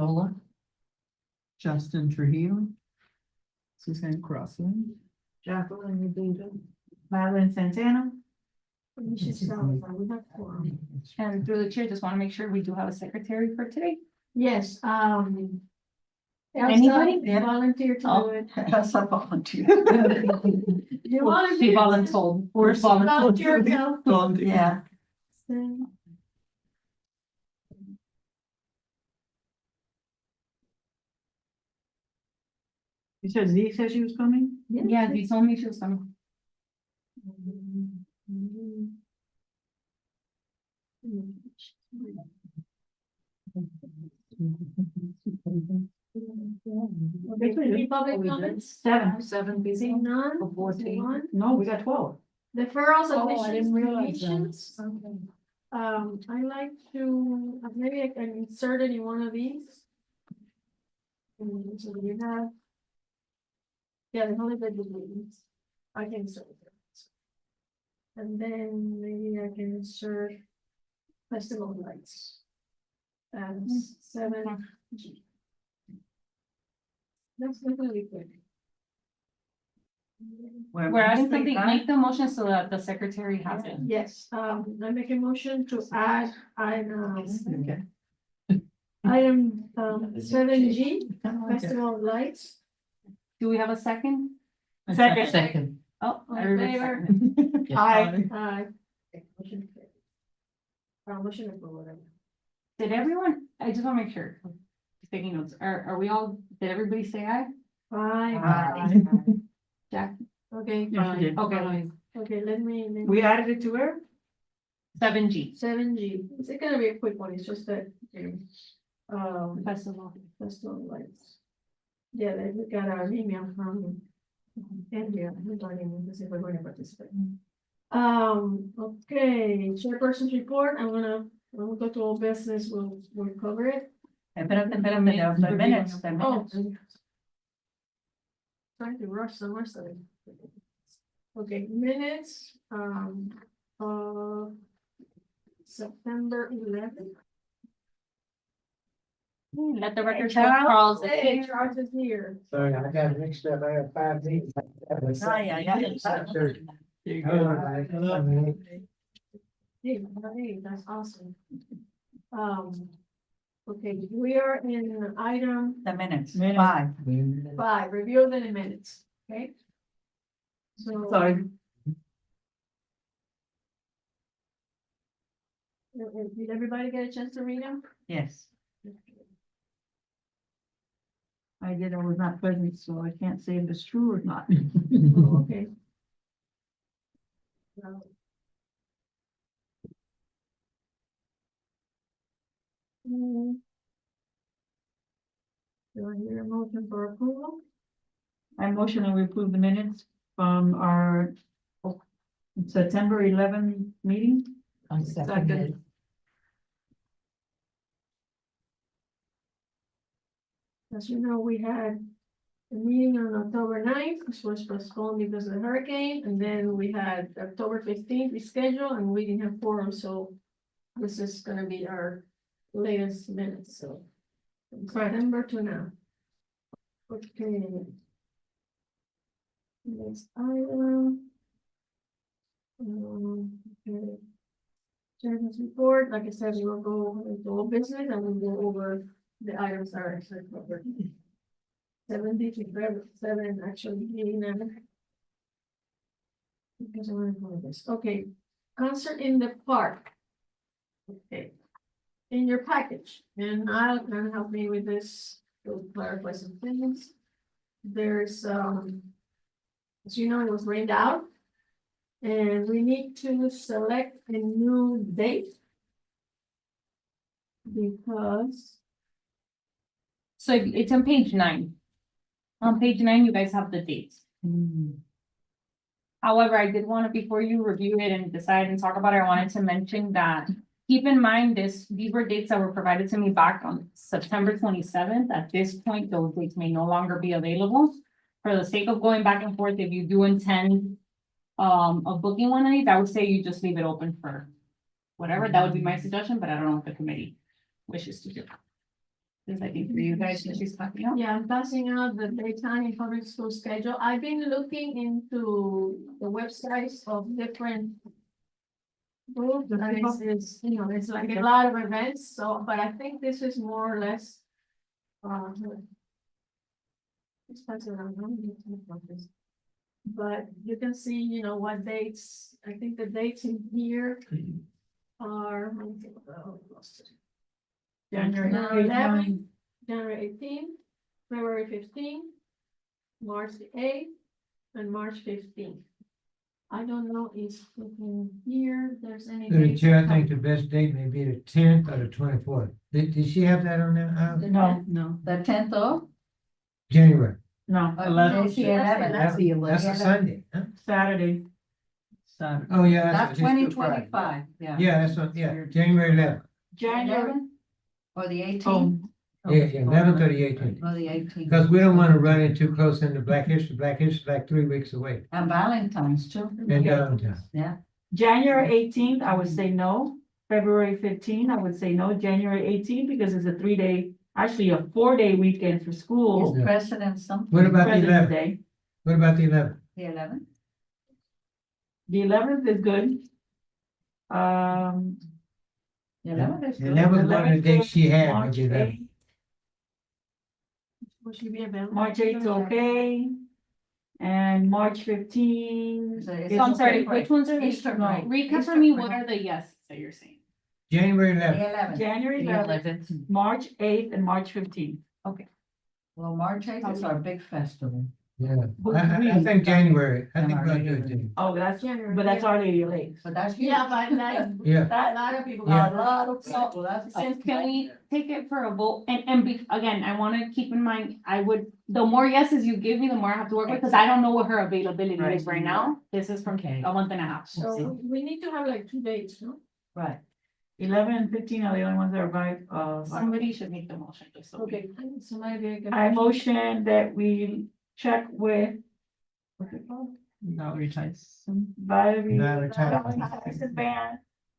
Zola. Justin Trujillo. Suzanne Crossland. Jacqueline Rivera, Madeline Santana. We should start with that. We have quorum. And through the chair, just want to make sure we do have a secretary for today. Yes, Anybody? Elsa volunteered to do Oh. it. That's a volunteer. You want She to? voluntold. We're Volunteer, voluntold. no. Yeah, you said Z said she was coming? Yeah, you told me she was coming. Okay, any public comments? Seven busy. Seeing none? Or 14. One. No, we got 12. Deferrals, Oh, I omissions, didn't realize that. deletions. I like to, maybe I can insert any one of these. So you have. Yeah, the holiday meetings. I can insert it. And then maybe I can insert festival lights. As 7G. That's really good. We're adding something, make the motion so that the secretary has it. Yes, I make a motion to add item, Okay. item, 7G, festival of lights. Do we have a second? Second. Oh, All in everybody favor? seconded. Aye. Motion carried. Motion approved. Did everyone, I just want to make sure, just taking notes, are we all, did everybody say aye? Aye. Jack? Okay, Yeah, she did. Okay, okay, let me. We added it to where? 7G, 7G, it's gonna be a quick one, it's just that, festival. festival lights. Yeah, we got an email from Andrea, who's on in, to see if we're going to participate. Okay, chairperson's report, I'm gonna, when we go to all business, we'll cover it. Espérate, there was 5 minutes. 5 Oh. minutes. Trying to rush somewhere, so. Okay, minutes, September 11th. Let the record show Charles, Charles is hey, here. Charles is here. Sorry, I got mixed up. I have 5 meetings. Yeah. Hey, that's awesome. Okay, we are in item The minutes, Minutes. 5. 5, review of the minutes, okay? So. Sorry. Did everybody get a chance to read them? Yes, I did. I was not present, so I can't say if it's true or not. Oh, okay. Well. Do I hear a motion for approval? I motion that we approve the minutes from our September 11 meeting. On second. As you know, we had a meeting on October 9th, which was postponed because of the hurricane, and then we had October 15th rescheduled, and we didn't have quorum, so this is gonna be our latest minutes, so from September to now. Okay. Next item. Okay. Chairman's report, like I said, we will go into all business and we'll go over the items that are actually covered. 7 actually being because I want to go this. Okay, concert in the park. Okay. In your package, and I'll kind of help me with this, to clarify some things. There's as you know, it was rained out. And we need to select a new date. Because, So it's on page 9. On page 9, you guys have the dates. However, I did want to, before you review it and decide and talk about it, I wanted to mention that, keep in mind these were dates that were provided to me back on September 27th. At this point, those dates may no longer be available. For the sake of going back and forth, if you do intend of booking one of these, I would say you just leave it open for whatever. That would be my suggestion, but I don't know what the committee wishes to do. This I think for you guys, that she's talking about. Yeah, I'm passing out the daytime public school schedule. I've been looking into the websites of different groups, and it's, you know, it's like a lot of events, so, but I think this is more or less. It's passing around, let me look at this. But you can see, you know, what dates, I think the dates in here are. January Now, 8th, January 18th, February 15th, March 8th, and March 15th. I don't know if in here, there's any. Through the dates chair, I that think come- the best date may be the 10th or the 24th. Did she have that on there? No, No. The 10th of? January. no, Eleven. It's the 11th. That's the That's a 11th. Sunday, huh? Saturday. Saturday. Oh, yeah. That's just Good Friday. 2025, yeah. Yeah, that's, yeah, January 11th. January, 11th Or the 18th, oh, Yeah, 11th or the 18th. or the 18th. Because we don't want to run in too close into Black History. Black History is like 3 weeks away. And Valentine's too. And Valentine's. Yeah, January 18th, I would say no. February 15th, I would say no. January 18th, because it's a 3-day, actually a 4-day weekend for school. it's President's something. What about the President's 11th? Day. What about the 11th? The 11th? The 11th is good. The 11th is And good. that was one of the 11th dates she had, March was the 11th. 8th. Will she be available? March 8th is okay. And March 15th. So it's So I'm sorry, okay. which ones are they? Easter break. Recap for Easter me, break. what are the yeses that you're saying? January The 11th. 11th. January The 11th, 11th. March 8th, and March 15th. Well, March 8th is our big festival. Yeah. I think January. I think we'll do it then. Oh, that's, January. but that's yeah. Our Lady of Lakes. But that's huge. Yeah, but like, Yeah. a lot of people. Yeah. A lot of people, that's. Since can we take it for a vote? Again, I wanna keep in mind, the more yeses you give me, the more I have to work with, because I don't know what her availability is right now. This is from Okay. a month and a half. So we need to have like 2 dates, no? Right. 11 and 15 are the only ones that are by, Somebody should make the motion, just so. Okay, somebody make a I motion. motion that we check with. What's it called? Valerie Tyson. Valerie. Valerie Tyson. Tyson Band,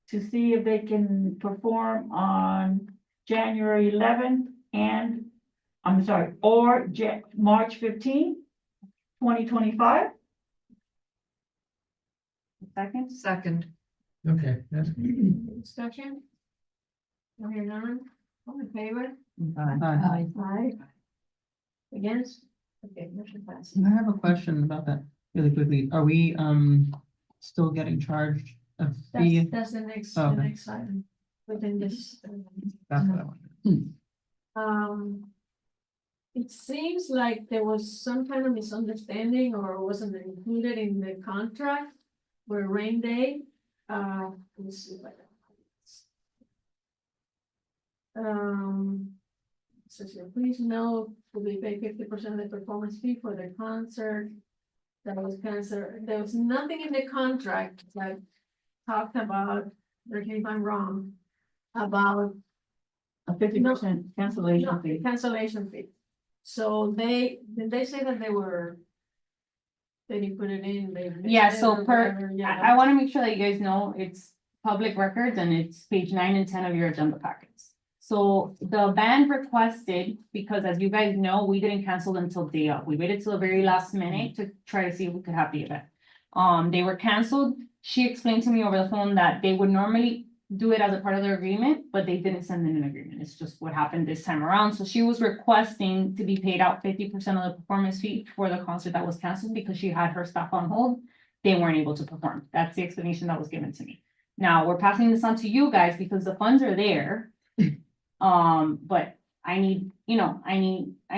to see if they can perform on January 11th and, I'm sorry, or March 15th, 2025. Second? Second. Okay, that's Discussion? I hear none, all in favor? Aye. Aye. Against? Okay, motion passes. I have a question about that really quickly. Are we, still getting charged a fee? That's the next, Oh, the okay. next item within this. That's what I wanted. It seems like there was some kind of misunderstanding or wasn't included in the contract where rain day, let me see if I can. Says here, please note, will be paid 50% of the performance fee for the concert. That was canceled. There was nothing in the contract that talked about, correct me if I'm wrong, about A 50% cancellation no, fee. cancellation fee. So did they say that they were? They didn't put it in, they. missed Yeah, it so or per- whatever, yeah, I wanna make sure that you guys know it's public records and it's page 9 and 10 of your agenda packets. So the band requested, because as you guys know, we didn't cancel until day of. We waited till the very last minute to try to see if we could have the event. They were canceled. She explained to me over the phone that they would normally do it as a part of their agreement, but they didn't send in an agreement. It's just what happened this time around. So she was requesting to be paid out 50% of the performance fee for the concert that was canceled because she had her staff on hold. They weren't able to perform. That's the explanation that was given to me. Now, we're passing this on to you guys because the funds are there. But I need, I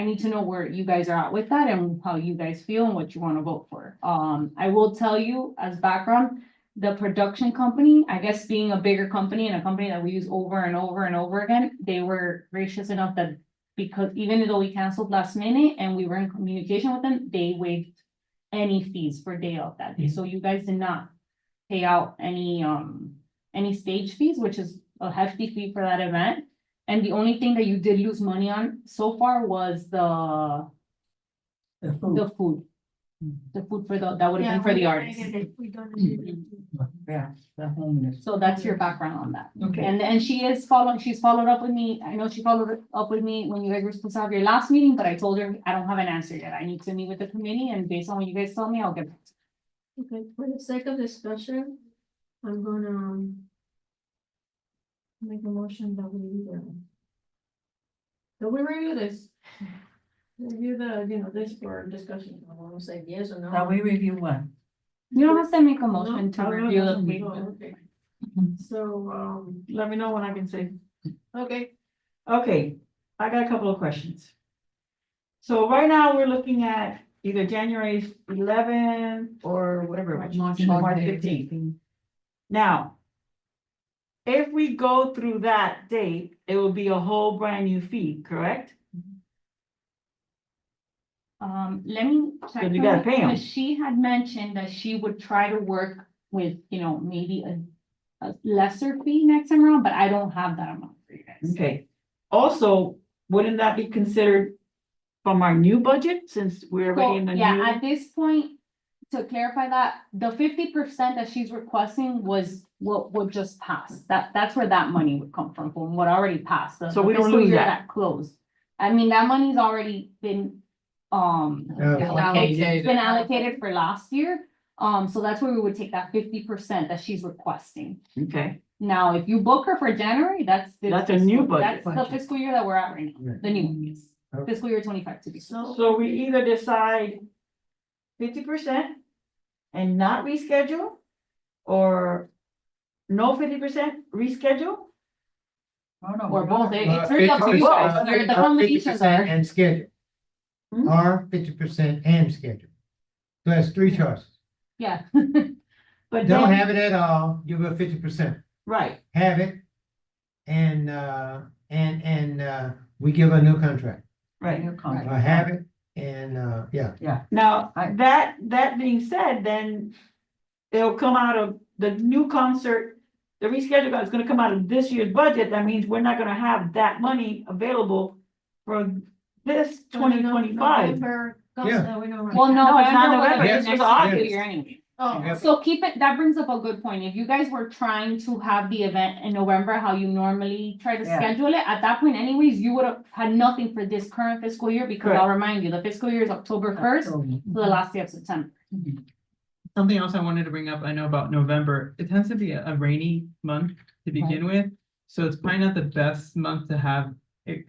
need to know where you guys are at with that and how you guys feel and what you want to vote for. I will tell you as background, the production company, I guess being a bigger company and a company that we use over and over and over again, they were gracious enough that because even though we canceled last minute and we were in communication with them, they waived any fees for day of that day. So you guys did not pay out any stage fees, which is a hefty fee for that event. And the only thing that you did lose money on so far was the food. The food for that would have been for the artists. We're gonna get it. Yeah, the homeless. So that's your background on that. Okay. And she's followed up with me. I know she followed up with me when you guys were supposed to have your last meeting, but I told her I don't have an answer yet. I need to meet with the committee, and based on what you guys told me, I'll get back to Okay, for the sake of discussion, I'm gonna make a motion that we, that we review this. Review this for discussion. I wanna say yes or no. Now we review what? you. You don't have to make a No, motion to I don't have review a the motion. paper. Oh, okay. So, Let me know when I can say. okay, Okay, I got a couple of questions. So right now, we're looking at either January 11th or whatever, March 15th. Now, if we go through that date, it will be a whole brand new fee, correct? Let me check. Because you gotta pay 'em. Because she had mentioned that she would try to work with, maybe a lesser fee next time around, but I don't have that amount for you guys. Okay. Also, wouldn't that be considered from our new budget since we're So, already in the yeah, new? at this point, to clarify that, the 50% that she's requesting was what would just pass. That's where that money would come from what already passed. So we don't fiscal lose year that. Closed. I mean, that money's already been, it's been allocated for last year. So that's where we would take that 50% that she's requesting. Okay, Now, if you book her for January, that's. the That's a new fiscal- budget. That's the fiscal year that we're at right now, Right. the new one, yes. Okay. Fiscal year 25 to be. so we either decide 50% and not reschedule, or no 50% reschedule? No, no. Or we're both, gonna- it's really up to you guys, Your- the combinations 50% are, And schedule. Hmm? Or 50% and schedule. So that's three choices. yeah. But Don't then, have it at all, you go 50%. right, Have it. And, we give a new contract. right. New contract. Or have it and, yeah. Now, I- that being said, then it'll come out of the new concert. The reschedule is gonna come out of this year's budget. That means we're not gonna have that money available for this 2025. Yeah. Well, No, no, it's not November would have November, been it's next just August. fiscal year anyway. Oh, So that brings up a good point. If you guys were trying to have the event in November, how you normally try to Yeah. schedule it, at that point anyways, you would have had nothing for this current fiscal year, because I'll remind you, the fiscal year is October 1st to the last day of September. Something else I wanted to bring up, I know about November, it tends to be a rainy month to begin with. So it's probably not the best month to have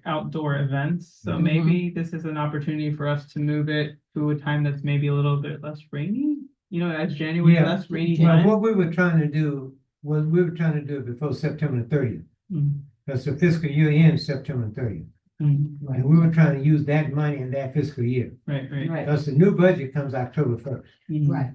outdoor events, so Mhm. maybe this is an opportunity for us to move it to a time that's maybe a little bit less rainy. As January, Yeah. less rainy Well, time. what we were trying to do was we were trying to do it before September 30th. Mhm. Because the fiscal year ends September 30th. Mhm. And we were trying to use that money in that fiscal year. Right, right. Right. Because the new budget comes October 1st. Mhm. Right.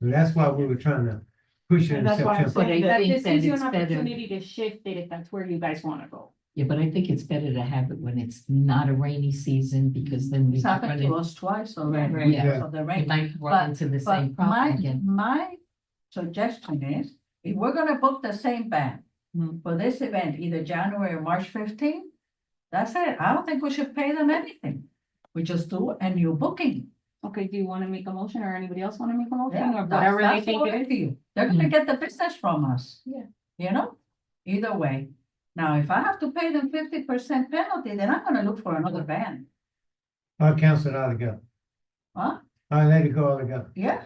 So that's why we were trying to push it in And that's why I'm September. saying But I that, think This that gives you it's an better, opportunity to shift it if that's where you guys wanna go. yeah, but I think it's better to have it when it's not a rainy season, because then we It's happened run to in- us twice already. Right, yeah. So the we rain. might But- run into the same But problem again. my suggestion is, if we're gonna book the same band Hmm. for this event, either January or March 15th, that's it. I don't think we should pay them anything. We just do a new booking. Okay, do you wanna make a motion, or anybody else wanna make a motion, Yeah, or whatever they that's think what it I is? feel. They're gonna get the business from us. Yeah. You know, either way. Now, if I have to pay them 50% penalty, then I'm gonna look for another band. I'll cancel it altogether. Huh? I'll let it go altogether. Yeah,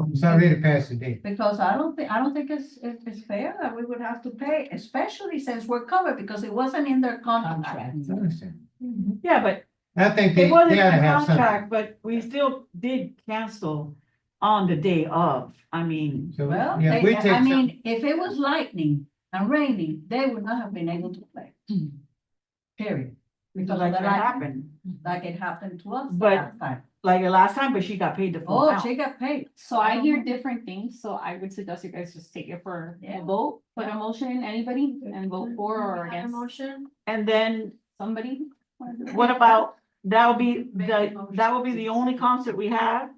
It's already past the date. because I don't think it's fair that we would have to pay, especially since we're covered, because it wasn't in their contract. Contract. I understand. yeah, but I think it they wasn't ought to in the have something. contract, but we still did cancel on the day of. I mean, So, Well, yeah, we take I some, mean, if it was lightning and raining, they would not have been able to play. Period. Because of like the that lightning, happened, like it happened to us But- last time. like the last time, but she got paid the full Oh, amount. she got paid. So I hear different things, so I would suggest you guys just take it for Yeah. a vote, put a motion in, anybody, and vote for or against Motion, And then somebody. what about, that will be Make a motion. that will be the only concert we have?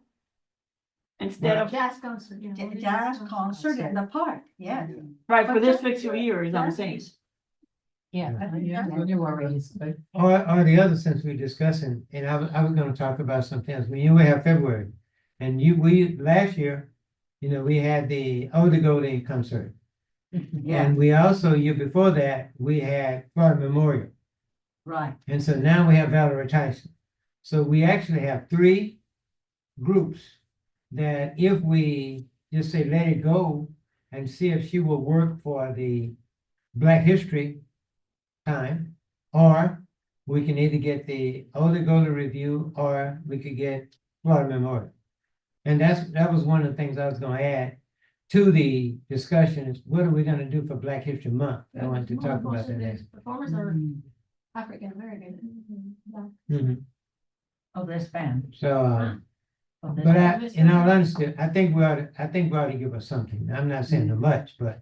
Instead of, jazz concert, Jazz concert in the park, yeah. right, for this fiscal year, is what I'm saying. Yeah, Yeah. January is good. or the other, since we're discussing, and I was gonna talk about something else. We February. And last year, we had the Older Golden concert. Yeah, And we also, year before that, we had Florida Memorial. right. And so now we have Valerie Tyson. So we actually have three groups that if we just say let it go and see if she will work for the Black History time, or we can either get the Older Golden Review or we could get Florida Memorial. And that was one of the things I was gonna add to the discussion is what are we gonna do for Black History Month? I wanted to talk about Most of that. these performers are African American. Mhm. Of this band. So, Of this but band. in all honesty, I think we ought to give us something. I'm not saying too much, but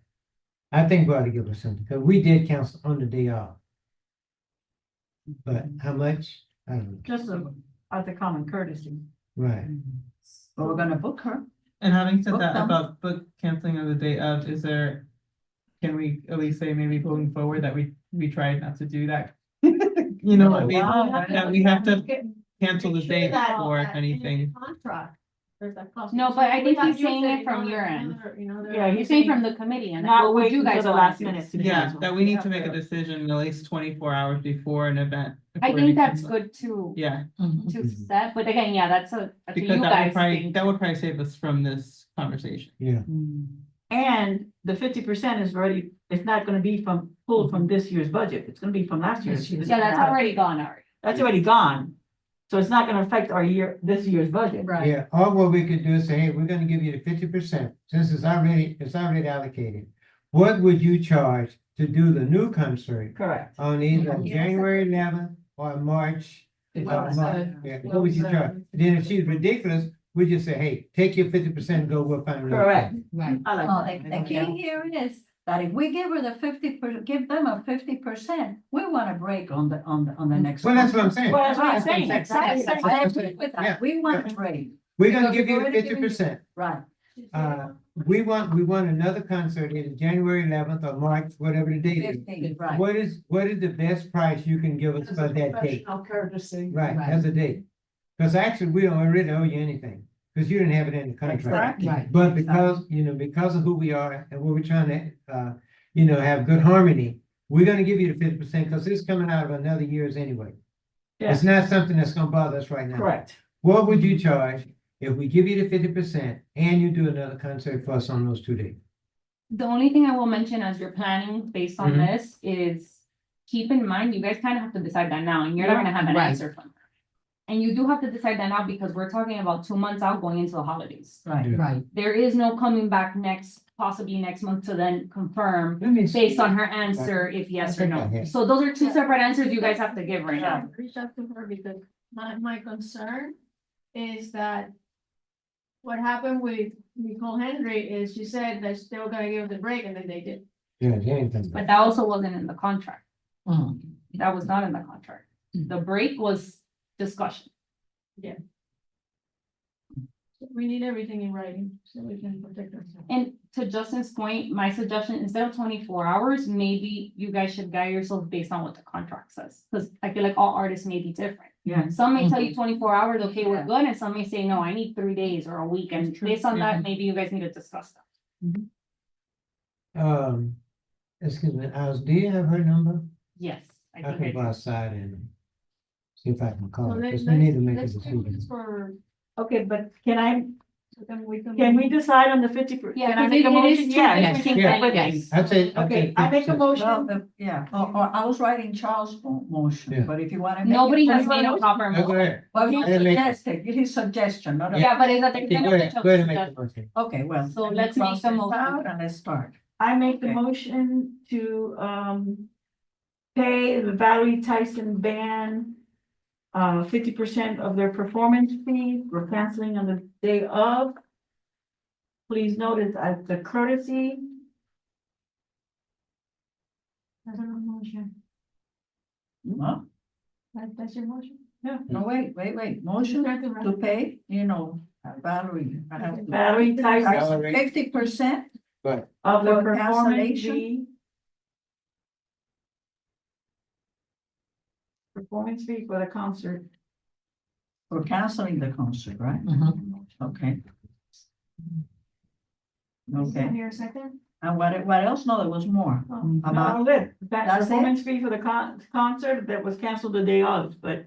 I think we ought to give us something, because we did cancel on the day off. But how much? I don't know. Just as a common courtesy. Right. But we're gonna book her. And having said Book that them. about book canceling on the day of, can we at least say maybe going forward that we tried not to do that? You know, what I mean, Wow. that we have to cancel the Make day sure that- before that in your anything. Contract. There's a clause. No, but I think Without he's you saying it saying, from no, your no, end. no, Yeah, He's saying from the committee and Not what would waiting you guys until the want last to do? minute to Yeah, cancel. that we need to make a decision at least 24 hours before an event. I before think anything that's comes up. good to, Yeah, to set, but again, yeah, that's a because you guys that think. would probably save us from this conversation. Yeah. And the 50% is already, it's not gonna be pulled from this year's budget, it's gonna be from last year's. Yeah, that's already gone already. That's already gone. So it's not gonna affect this year's budget. Right. Yeah, or what we could do is say, hey, we're gonna give you the 50%, since it's already allocated. What would you charge to do the new concert Correct. on either Yeah. January 11th or March? Well March? Yeah, what would you charge? Then if she's ridiculous, we just say, hey, take your 50%, go, we'll find another. Correct. Right. I like No, that. the key here is that if we give her the give them a 50%, we want a break on the next. Well, that's what I'm one. saying. Well, that's what I'm That's saying. Exactly, Exactly. I agree with Yeah. that, we want a break, We're gonna Because give you we've the already given you- 50%. right, We want another concert either January 11th or March, whatever the date is. 15, right. What is the best price you can give us for that date? courtesy. Right, Right. as a date. Because actually, we don't really owe you anything, because you didn't have it in the contract. Exactly. Right. But because of who we are and what we're trying to, have good harmony, we're gonna give you the 50% because it's coming out of another year's anyway. It's not something that's gonna bother us right now. Correct. What would you charge if we give you the 50% and you do another concert for us on those 2 days? The only thing I will mention as you're planning based on Mhm. this is keep in mind, you guys kind of have to decide that now, and you're not Yeah, gonna have an right. answer from her. And you do have to decide that now because we're talking about 2 months out going into the holidays. Right. Yeah. Right. There is no coming back possibly next month to then confirm Let me see. based on her answer if yes or I no. think I have. So those are two separate answers you guys have to give right now. Reach out to her because my concern is that what happened with Nicole Henry is she said that they were gonna give the break and then they did. Yeah, yeah, anything. But that also wasn't in the contract. Mm. That was not in the contract. The break was discussion. We need everything in writing so we can protect ourselves. And to Justin's point, my suggestion, instead of 24 hours, maybe you guys should guide yourself based on what the contract says. Because I feel like all artists may be different. Yeah. Some may tell you 24 hours, okay, we're Yeah. good, and some may say, no, I need 3 days or a week, and That's true. based on Yeah. that, maybe you guys need to discuss that. Excuse me, Alice, do you have her number? Yes, I I think can I go do. outside and see if I can So call her, let's, because we need to make a let's table decision. this for, Okay, but so then we can. can we decide on the 50%? Yeah, Can I because make a it is motion? two Yeah. different things Yeah. anyways. I'd say. Okay, I make a 50%. Well, motion. yeah, or I was writing Charles' motion, Yeah. but if you wanna. Nobody has Anybody made a else? proper No, go motion. ahead. Well, he I didn't make- suggested, his suggestion, not a. Yeah, but it's a. Okay, go ahead and make the motion. Okay, well. So let me let's make cross the this motion. out And let's start. I make the Okay. motion to, pay the Valerie Tyson Band 50% of their performance fee. We're canceling on the day of. Please note it as the courtesy. That's a motion. Huh? That's your motion? No, wait, motion to pay, Valerie. Valerie Tyson Valerie. 50%, But of the For performance cancellation? fee. Performance fee for the concert. We're canceling the concert, right? Mhm. Okay. Okay, Here a second. and what else? No, there was more. About, That That's it? performance fee for the concert that was canceled the day of, but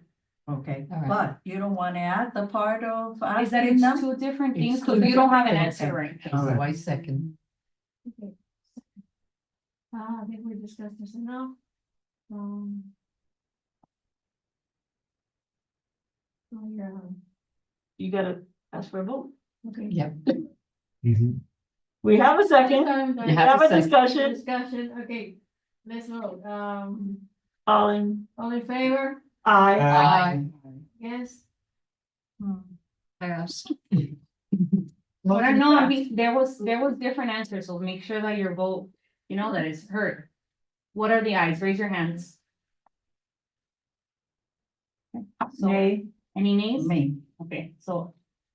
okay, All right. but you don't wanna add the part of Is that asking it's them? two different It's things, two because you don't have an different answer things. right. So I second. I think we discussed this enough. Um. Oh, yeah, you gotta ask for a vote. okay. Yep. We have a second, We we have a second. discussion, Discussion, okay, let's vote, all in, all in favor, aye. Aye. yes? Yes. But I know, I mean, there was different answers, so make sure that your vote, you know, that is heard. What are the ayes? Raise your hands. So, Nay, any nays? Me. Okay, so.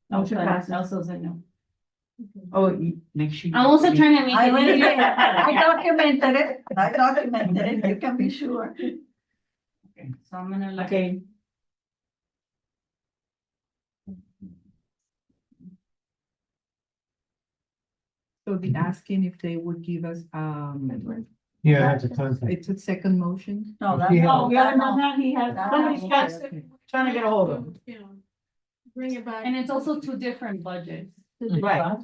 Motion passes. Elsa said no. oh, make sure. I'm also trying to make I it already easier. did. I documented it. I documented it. You can be sure. Okay, so I'm gonna like. Okay, So the asking if they would give us, Yeah, that's a concept. it's a second motion. No, that's. Yeah. oh, we haven't done that, he has, That's somebody's got, okay. trying to get a hold of him. You know, bring it back. And it's also two different budgets. Right.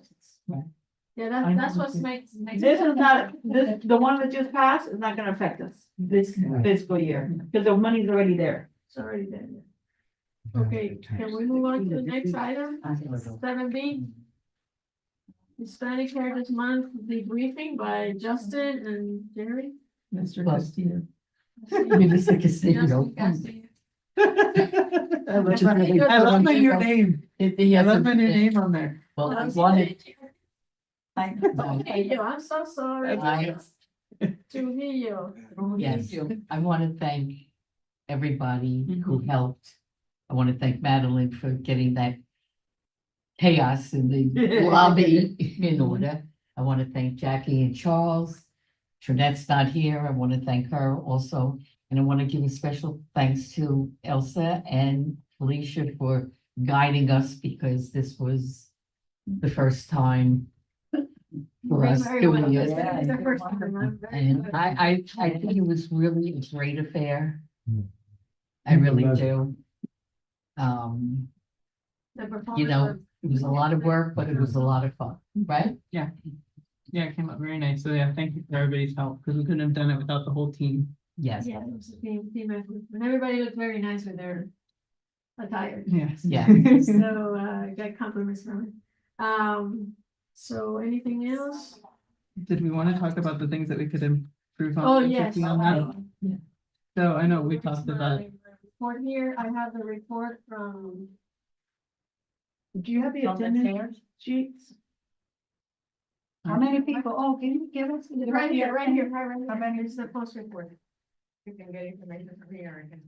Yeah, that's what makes. This is not, the one that just passed is not gonna affect us this fiscal year, because the money's already there. It's already there. Okay, can we move on to the next item, 7B? Hispanic Heritage Month debriefing by Justin and Jerry. Mr. Well, Castillo. Mr. Castillo. Justin Castillo. I love my new name. I love my new name on there. Well, I wanted, Trujillo, I'm so sorry. I- Trujillo. yes, I want to thank everybody who helped. I want to thank Madeline for getting that chaos in the lobby in order. I want to thank Jackie and Charles. Trinette's not here. I want to thank her also. And I want to give a special thanks to Elsa and Felicia for guiding us, because this was the first time for us Very well. doing It's it. the first time. I'm very And good. I think it was really a great affair. Mm. I really Love it. do. The performance You know, was- it was a lot of work, but it was a lot of fun, right? Yeah, it came out very nice. So yeah, thank you for everybody's help, because we couldn't have done it without the whole team. Yes, Yeah, it was a team effort, and everybody looked very nice with their attire. Yes. Yeah. So, got compliments from it. So anything else? Did we want to talk about the things that we could improve on? Oh, and yes. fixing on that? So I know we talked about, Report here, I have the report from. Do you have the On the attendance chairs? sheets? How many people? Oh, can you give us? Right here, right here, right here. How many? It's the post report. You can get information from here again.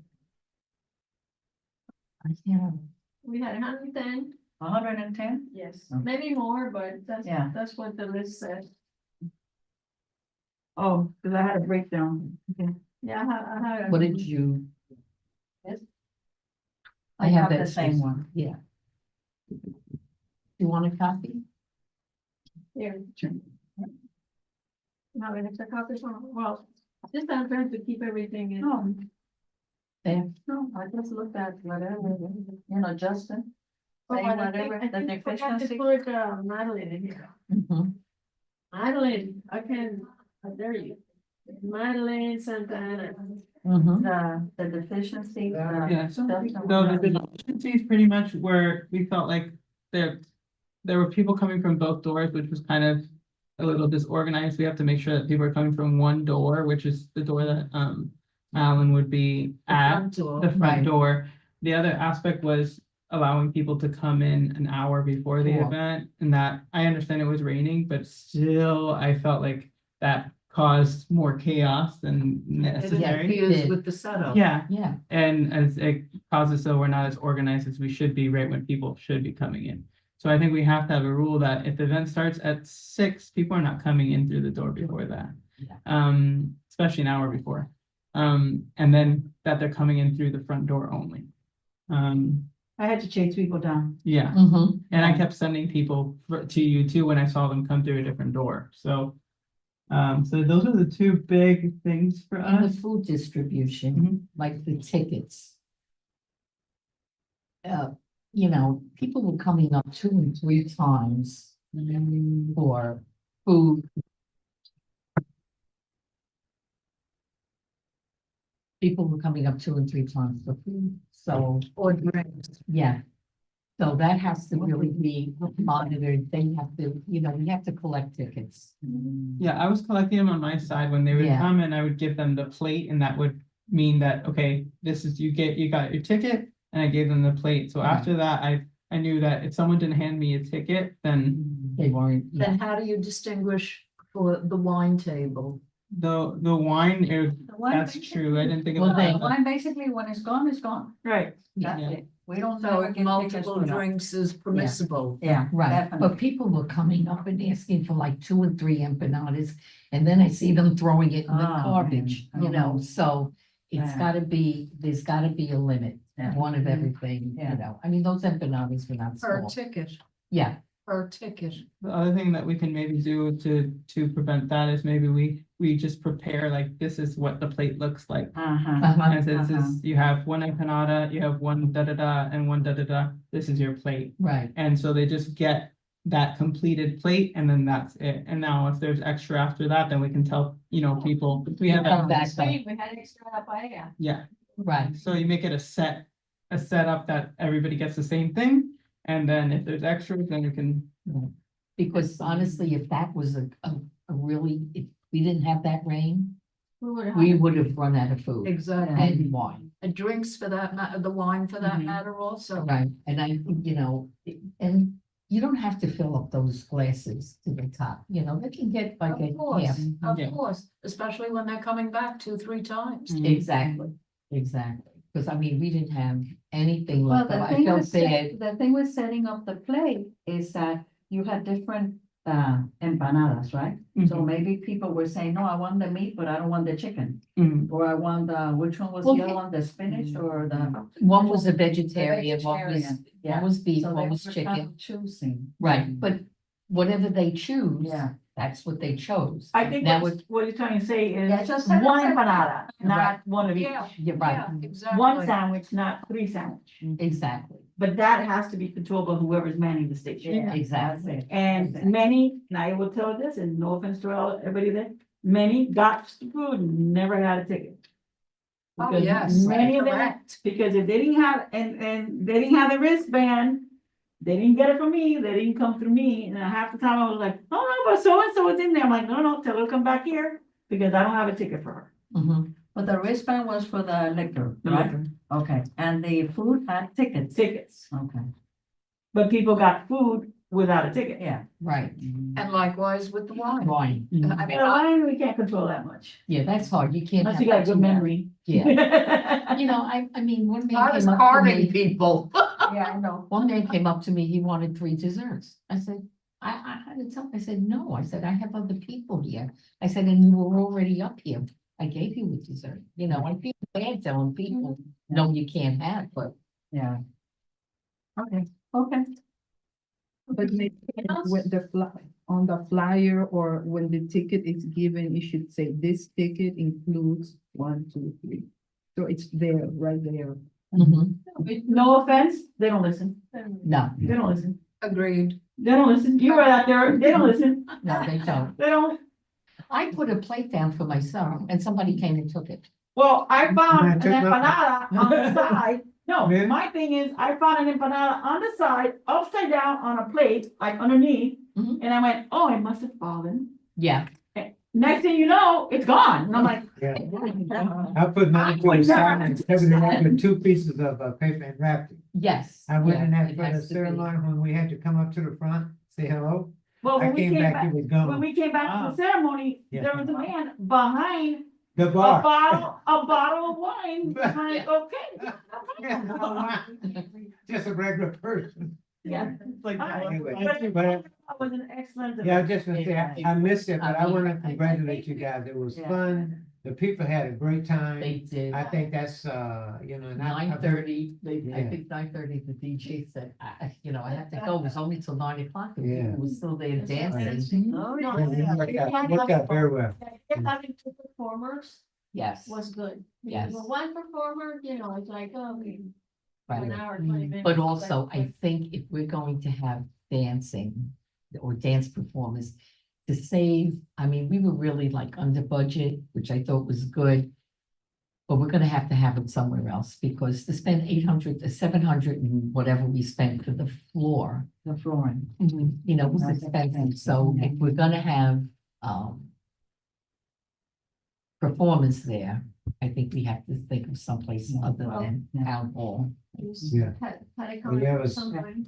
We had 110, 110? yes, Okay. maybe more, but Yeah. that's what the list said. Oh, because I had a breakdown. Okay. Yeah, I had. What did you? Yes. I have the that same one. Yeah. You want a copy? Here. Now, an extra copy from, well, just I'm trying to keep everything in. No, There. no, I just looked at whatever, you know, Justin. Oh, Say and I whatever, think- I the think I forgot to deficiency. put, Madeline in here. Mhm. Madeline, I can, how dare you? Madeline Santana. Mhm. The deficiency. Yeah. stuff that so we the have. deficiencies pretty much where we felt like there were people coming from both doors, which was kind of a little disorganized. We have to make sure that people are coming from one door, which is the door that Alan would be at, the Right. front door. The other aspect was allowing people to come in an hour before the Cool. event, and that, I understand it was raining, but still, I felt like that caused more chaos than necessary. did. With the setup. Yeah, Yeah, and as it causes so we're not as organized as we should be right when people should be coming in. So I think we have to have a rule that if the event starts at 6, people are not coming in through the door before that. Yeah. Especially an hour before. And then that they're coming in through the front door only. I had to chase people down. Yeah, Mhm. and I kept sending people to you too when I saw them come through a different door, so. So those are the two big things for And the us. food distribution, Mhm. like the tickets. You know, people were coming up 2 and 3 times for food. People were coming up 2 and 3 times for food, so. Or drinks. Yeah. So that has to really be monitored. They have to, you know, we have to collect tickets. Yeah, I was collecting them on my side when they would Yeah. come and I would give them the plate and that would mean that, okay, this is, you got your ticket. And I gave them the plate. So Right. after that, I knew that if someone didn't hand me a ticket, then They weren't, yeah. Then how do you distinguish for the wine table? the wine, The wine that's basically- true. I didn't think Well, about they- that. Wine basically, when it's gone, it's gone. Right. That's Yeah. it. We don't So never get tickets multiple for that. drinks is permissible. Yeah, Right, definitely. but people were coming up and asking for like 2 and 3 empanadas, and then I see them throwing it in the Oh, garbage, man. you know, so. It's Yeah. gotta be, there's gotta be a limit, Yeah. one of everything, Yeah. you know, I mean, those empanadas were not Per small. ticket, Yeah, per ticket. The other thing that we can maybe do to prevent that is maybe we just prepare, like, this is what the plate looks like. Uh-huh. And this is, you have one empanada, you have one da-da-da and one da-da-da, this is your plate. right, And so they just get that completed plate and then that's it. And now if there's extra after that, then we can tell, you know, people, we have Come that. back. We had extra paella. Yeah, right, so you make it a setup that everybody gets the same thing. And then if there's extras, then you can, because honestly, if that was a really, if we didn't have that rain, We would we have, would have run out of food exactly, and wine. and drinks for that matter, the wine for that Mhm. matter also. Right, and I, you know, and you don't have to fill up those glasses to the top, you know, they can get like Of a course, half. of Yeah. course, especially when they're coming back 2, 3 times. Mhm. Exactly, exactly, because I mean, we didn't have anything Well, like that, the I thing felt with, bad. the thing with setting up the plate is that you had different empanadas, right? So Mhm. maybe people were saying, no, I want the meat, but I don't want the chicken. Mhm. Or I want the, which one was Well, the other one, the spinach or the? One was a vegetarian, one was, vegetarian, yeah. one was beef, So one they was were kind chicken, of choosing. right, but whatever they choose. Yeah. That's what they chose. I think Now what he's trying to say Yeah, is just one set it empanada, not one of each. Yeah, You're right, yeah, exactly. One sandwich, not 3 sandwich. exactly, But that has to be controlled by whoever's manning the station. Yeah, Exactly. that's it. And That's it. many, and I will tell this, and no offense to everybody there, many got the food and never had a ticket. Oh, Because yes, Many of them, correct. because if they didn't have, and they didn't have the wristband, they didn't get it from me, they didn't come through me, and half the time I was like, oh, no, but so-and-so is in there, I'm like, no, tell her to come back here, because I don't have a ticket for her. Mhm. But the wristband was for the liquor, The right? liquor. Okay, and the food had tickets. Tickets, Okay, but people got food without a ticket. yeah. Right, And likewise with the wine. wine, Mhm. I mean, Well, I we can't control that much, yeah, that's hard, you can't. unless have you got that good too much. memory. Yeah, you know, I mean, one man Not as came up to carding me, people. Yeah, I know. one man came up to me, he wanted 3 desserts. I said, I had to tell, I said, no, I said, I have other people here. I said, and you were already up here. I gave you a dessert, you know, I feel bad telling people, no, you can't have, but. Yeah. Okay. Okay. But maybe when on the flyer or when the ticket is given, it should say this ticket includes 1, 2, 3. So it's there, right there. Mhm. No offense, they don't listen, No, they don't listen, Agreed. they don't listen, you were out there, they don't listen, no, they don't. they don't. I put a plate down for myself and somebody came and took it. Well, I found an took my- empanada on the side, no, Really? my thing is, I found an empanada on the side, upside down on a plate, like underneath. Mhm. And I went, oh, it must have fallen, Yeah, next thing you know, it's gone, and I'm like. Yeah. I put mine to the side and covered it up with 2 pieces of paper and wrapped it. yes. I went in yeah, that it for the has to be. ceremony when we had to come up to the front, say hello. Well, I when we came came back, back, it was when gone. we came back to the ceremony, Yeah. there was a man behind The a bar. bottle of wine, behind, okay. Just a regular person. Yeah. Like, Anyway, But but, that was an excellent. yeah, I event. just want to say, I missed it, but I want to congratulate you guys. It was Yeah. fun. the people had a great time. They did. I think that's, and I- 9:30, I Yeah. think 9:30, the DJ said, I have to go, it was only till 9 o'clock, and Yeah. people were still there Yes, dancing. Oh, No, Yeah, it worked out very well. Having two performers Yes, was good. Yes. But one performer, it's like, okay, right. 1 hour, 20 minutes. But also, I think if we're going to have dancing or dance performers, to save, we were really like under budget, which I thought was good. But we're gonna have to have it somewhere else, because to spend 800 to 700 and whatever we spent for the floor, The flooring. was That's expensive, expensive, so yeah. if we're gonna have, performance there, I think we have to think of someplace Yeah. other than town hall. Yeah. Had it Well, yeah, it was- sometime.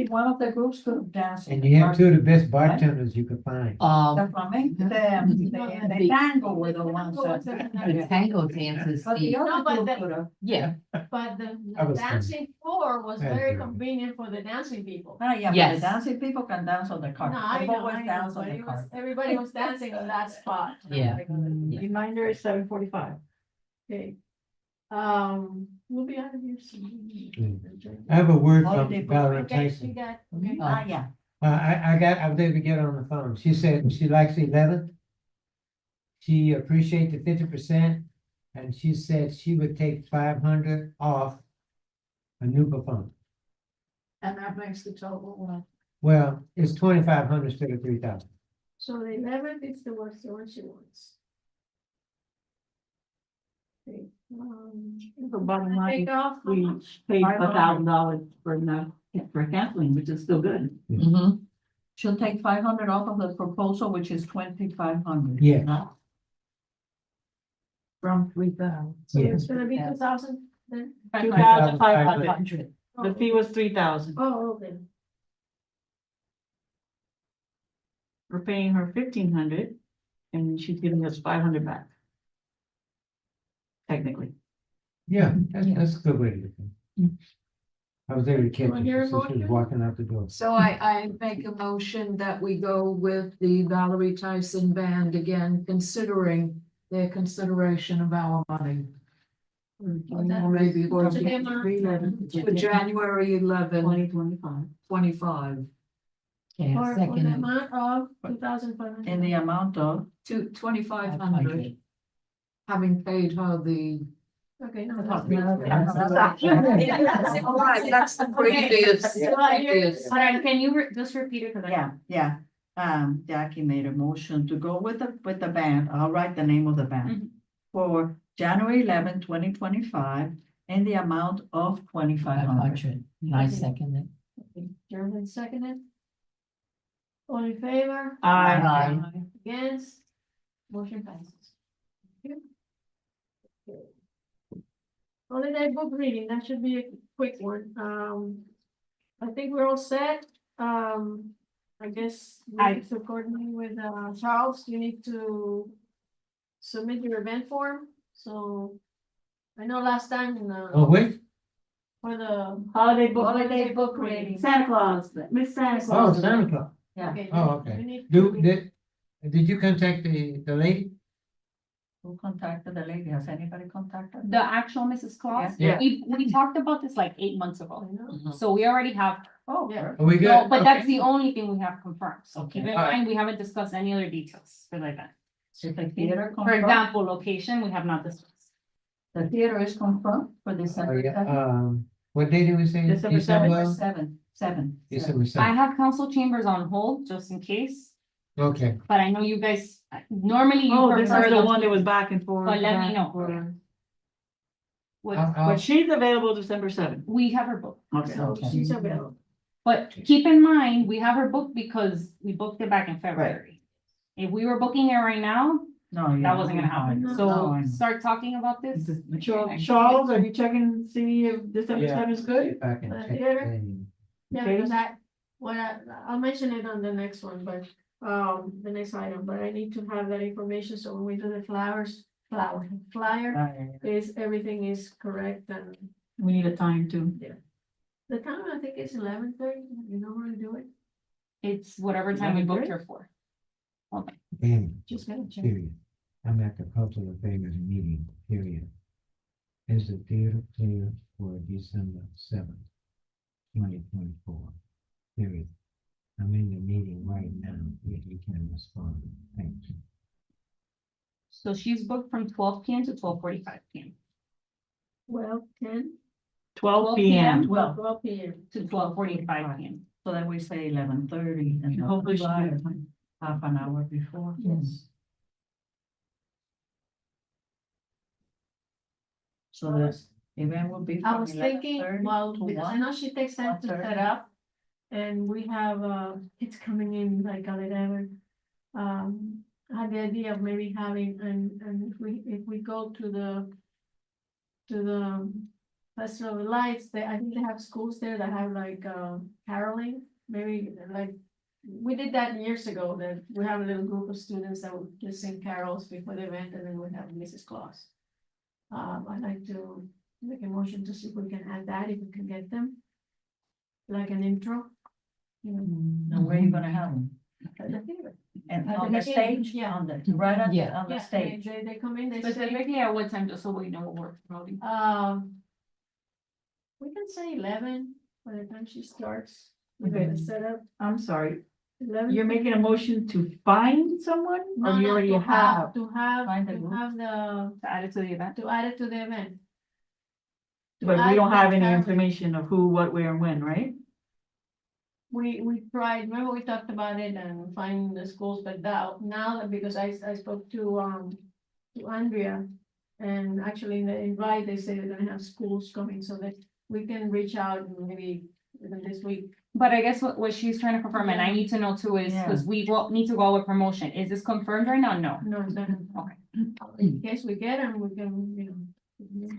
One of the groups could dance. And you have two of the best bartenders you could find. The flamenco, the tango were the ones The tango dances, But the No, other but group the- could have. yeah, But the That was fun. dancing floor was That's very good. convenient for the dancing people. Ah, yeah, but Yes. the dancing people can dance on the No, carpet. I They've know, always I know, danced on but the it was, carpet. everybody was dancing on that spot. Yeah. Reminder is 7:45. Okay. We'll be out of here soon. I have a word from Holiday Valerie Okay, we Tyson. got, okay. Ah, yeah. I was able to get her on the phone. She said she likes 11. She appreciates the 50%, and she said she would take 500 off a new phone. And that makes the total, Well, it's 2,500 instead of 3,000. so the 11th is the worst, the one she wants. Okay, The bottom line, take off, how we much? paid $1,000 for canceling, which is still good. mhm, She'll take 500 off of the proposal, which is 2,500. Yeah. From 3,000. So Yeah. it's gonna be 2,000 then? 2,500. The fee was 3,000. Oh, okay. We're paying her 1,500 and she's giving us 500 back. Technically. Yeah, that's a good way to do it. I was able to catch Wanna hear her, a so she was motion? walking out the door. So I make a motion that we go with the Valerie Tyson Band again, considering their consideration of our money. Maybe for What's the name of it? for January 11, 2025. 25, okay, For the second, amount of 2,500. In the amount of, to 2,500, 500. having paid her the. Okay, no. All right, that's the previous. But can you just repeat it? 'Cause I- yeah. Jackie made a motion to go with the band. I'll write the name of the band. Mhm. For January 11, 2025, in the amount of 2,500. 500, and I second it. Okay, German seconded. All in favor? Aye. Against? Motion passes. Okay. Holiday book reading, that should be a quick one. I think we're all set. I guess we I- need to coordinate with, Charles, you need to submit your event form, so I know last time in Oh, wait, for the Holiday book reading. Santa Claus, Miss Santa oh, Claus. Santa Claus. Yeah. Okay. Oh, you okay. need Do, to- did you contact the lady? Who contacted the lady? Has anybody contacted? The actual Mrs. Claus, Yeah. we talked about this like 8 months ago, I know. Mhm. so we already have. Oh, Yeah. perfect. Are we No, good? but that's Okay. the only thing we have confirmed, so keep in Alright. mind, we haven't discussed any other details for the event. Is the theater For confirmed? example, location, we have not discussed. The theater is confirmed for Oh, December yeah, 7th? what day did we say? December 7th? Seven. December I 7th. have council chambers on hold just in case, Okay, but I know you guys, normally you Oh, this prefer is the those one that was two, back and forth. But let me back know. and forth. What- But she's available December 7th. we have her booked. Okay. So she's available. But keep in mind, we have her booked because we booked it back in February. If we were booking it right now, No, yeah. that wasn't gonna happen, No, so I know. start talking about this. Charles, are you checking, see if December Yeah. 7th is good? if I can The check. theater? the- Yeah, Okay. because I'll mention it on the next one, but, the next item, but I need to have that information, so when we do the flyer, is, everything is correct and We need a time too. the time, I think it's 11:30, you know where to do it, It's whatever time we booked her for. Damn, just gonna check. serious. I'm at the cultural affairs meeting, period. Is the theater clear for December 7th, 2024? Period. I'm in the meeting right now, if you can respond, thanks. So she's booked from 12 p.m. to 12:45 p.m. 10. 12 p.m. 12 p.m. to 12:45 p.m. So then we say 11:30 and the Hopefully she flyer gets one. half an hour before. Yes. So the event will be I from was thinking, 11:30 well, to because I 1. know she takes time to 1:30. set up. And we have, kids coming in like a little, I had the idea of maybe having, and if we go to the Festival of Lights, I think they have schools there that have like, caroling, maybe like, we did that years ago, that we have a little group of students that would just sing carols before the event, and then we have Mrs. Claus. I'd like to make a motion to see if we can add that, if we can get them. Like an intro, you know. And where are you gonna have them? at the theater. And At on the the beginning, stage, yeah. on the, right on Yeah. on the Yeah, stage. they come in, they say, Specifically at what time, just so we know what we're promoting. we can say 11 by the time she starts. Okay. The setup, I'm sorry, 11. you're making a motion to find someone, or No, you no, already to have? To have, Find the to group. have the, To add it to the event. to add it to the event. But we add don't the have any caroling. information of who, what, where, and when, right? We tried, remember we talked about it and finding the schools, but now, because I spoke to Andrea. And actually in the invite, they say they're gonna have schools coming, so that we can reach out maybe within this week. But I guess what she's trying to confirm, and I need to know too, is because we will need to go with promotion. Is this confirmed right now? No. No, it's not. Okay. In case we get them, we can, you know.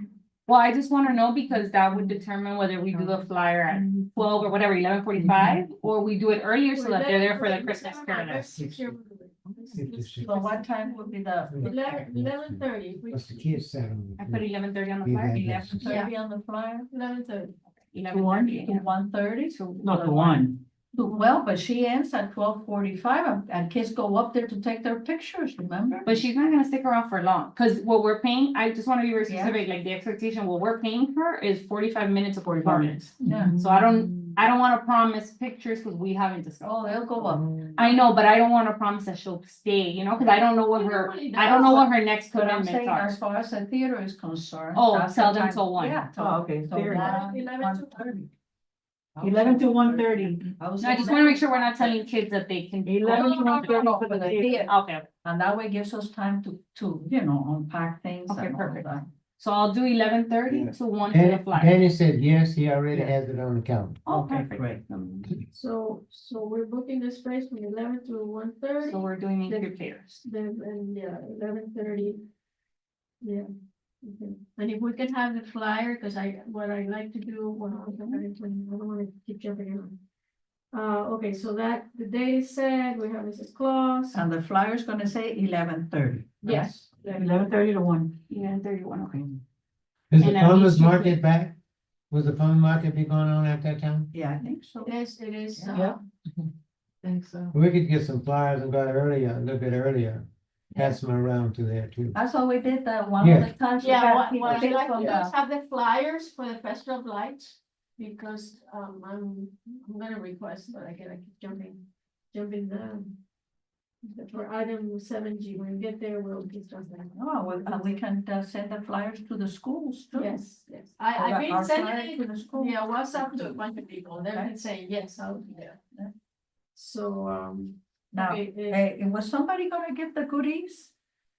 Well, I just want to know because that would determine whether we do the flyer at 12 or whatever, 11:45, or we do it earlier so that they're there for the Christmas carol. So what time will be the? 11:30. What's the kids said on I the? put 11:30 on the We flyer, had 11:30 on the flyer? 11:30. 11:30. To 1:30? Not the one. Well, but she ends at 12:45 and kids go up there to take their pictures, remember? But she's not gonna stick around for long, because what we're paying, I just want to be very Yeah. specific, like the expectation, what we're paying her is 45 minutes of 45 performance. Yeah. So I don't want to promise pictures because we haven't discussed. Oh, they'll go up. I know, but I don't want to promise that she'll stay, you know, because I don't know what her, I don't know what her next But I'm commitments saying, are. as far as the theater is concerned. Oh, that's the tell them time- till 1. Yeah. till- Oh, okay, till fair enough. 1:30. 11 to 1:30. I was No, I just want to make sure we're not telling kids that they can. 11 to No, 1:30 no, for the for the theater. theater. Okay, And that way gives us time to, unpack things. Okay, and all perfect. that. so I'll do 11:30 Yeah. to 1 for the Danny, flyer. Danny said yes, he already Yes. has it on the calendar. Oh, Okay, perfect. great. So we're booking the space from 11 to 1:30. So we're doing include caters. Then, and yeah, 11:30. Yeah. Okay. And if we can have the flyer, because what I like to do, well, I don't want to keep jumping around. Okay, so that, the date is set, we have Mrs. Claus. And the flyer's gonna say 11:30. Yes. 11:30 to 1. 11:31, okay. Is the And at farmer's least you market could- back? Was the farmer's market be going on at that time? Yeah, I think so. It is. Yeah. Think so. We could get some flyers and go earlier, a little bit earlier. Pass them around to there too. That's what we did that one Yeah. of the times. we Yeah, had what people I kids like to from do the- is have the flyers for the Festival of Lights, because, I'm gonna request, but I keep jumping for item 7G, when we get there, we'll discuss that. Oh, well, and we can send the flyers to the schools too. Yes, yes, Or I've been our flyer sending to it the school. via WhatsApp to a bunch of people, they've Okay. been saying, yes, I'll be there. Yeah. So, Now, okay, hey, was somebody gonna give the goodies?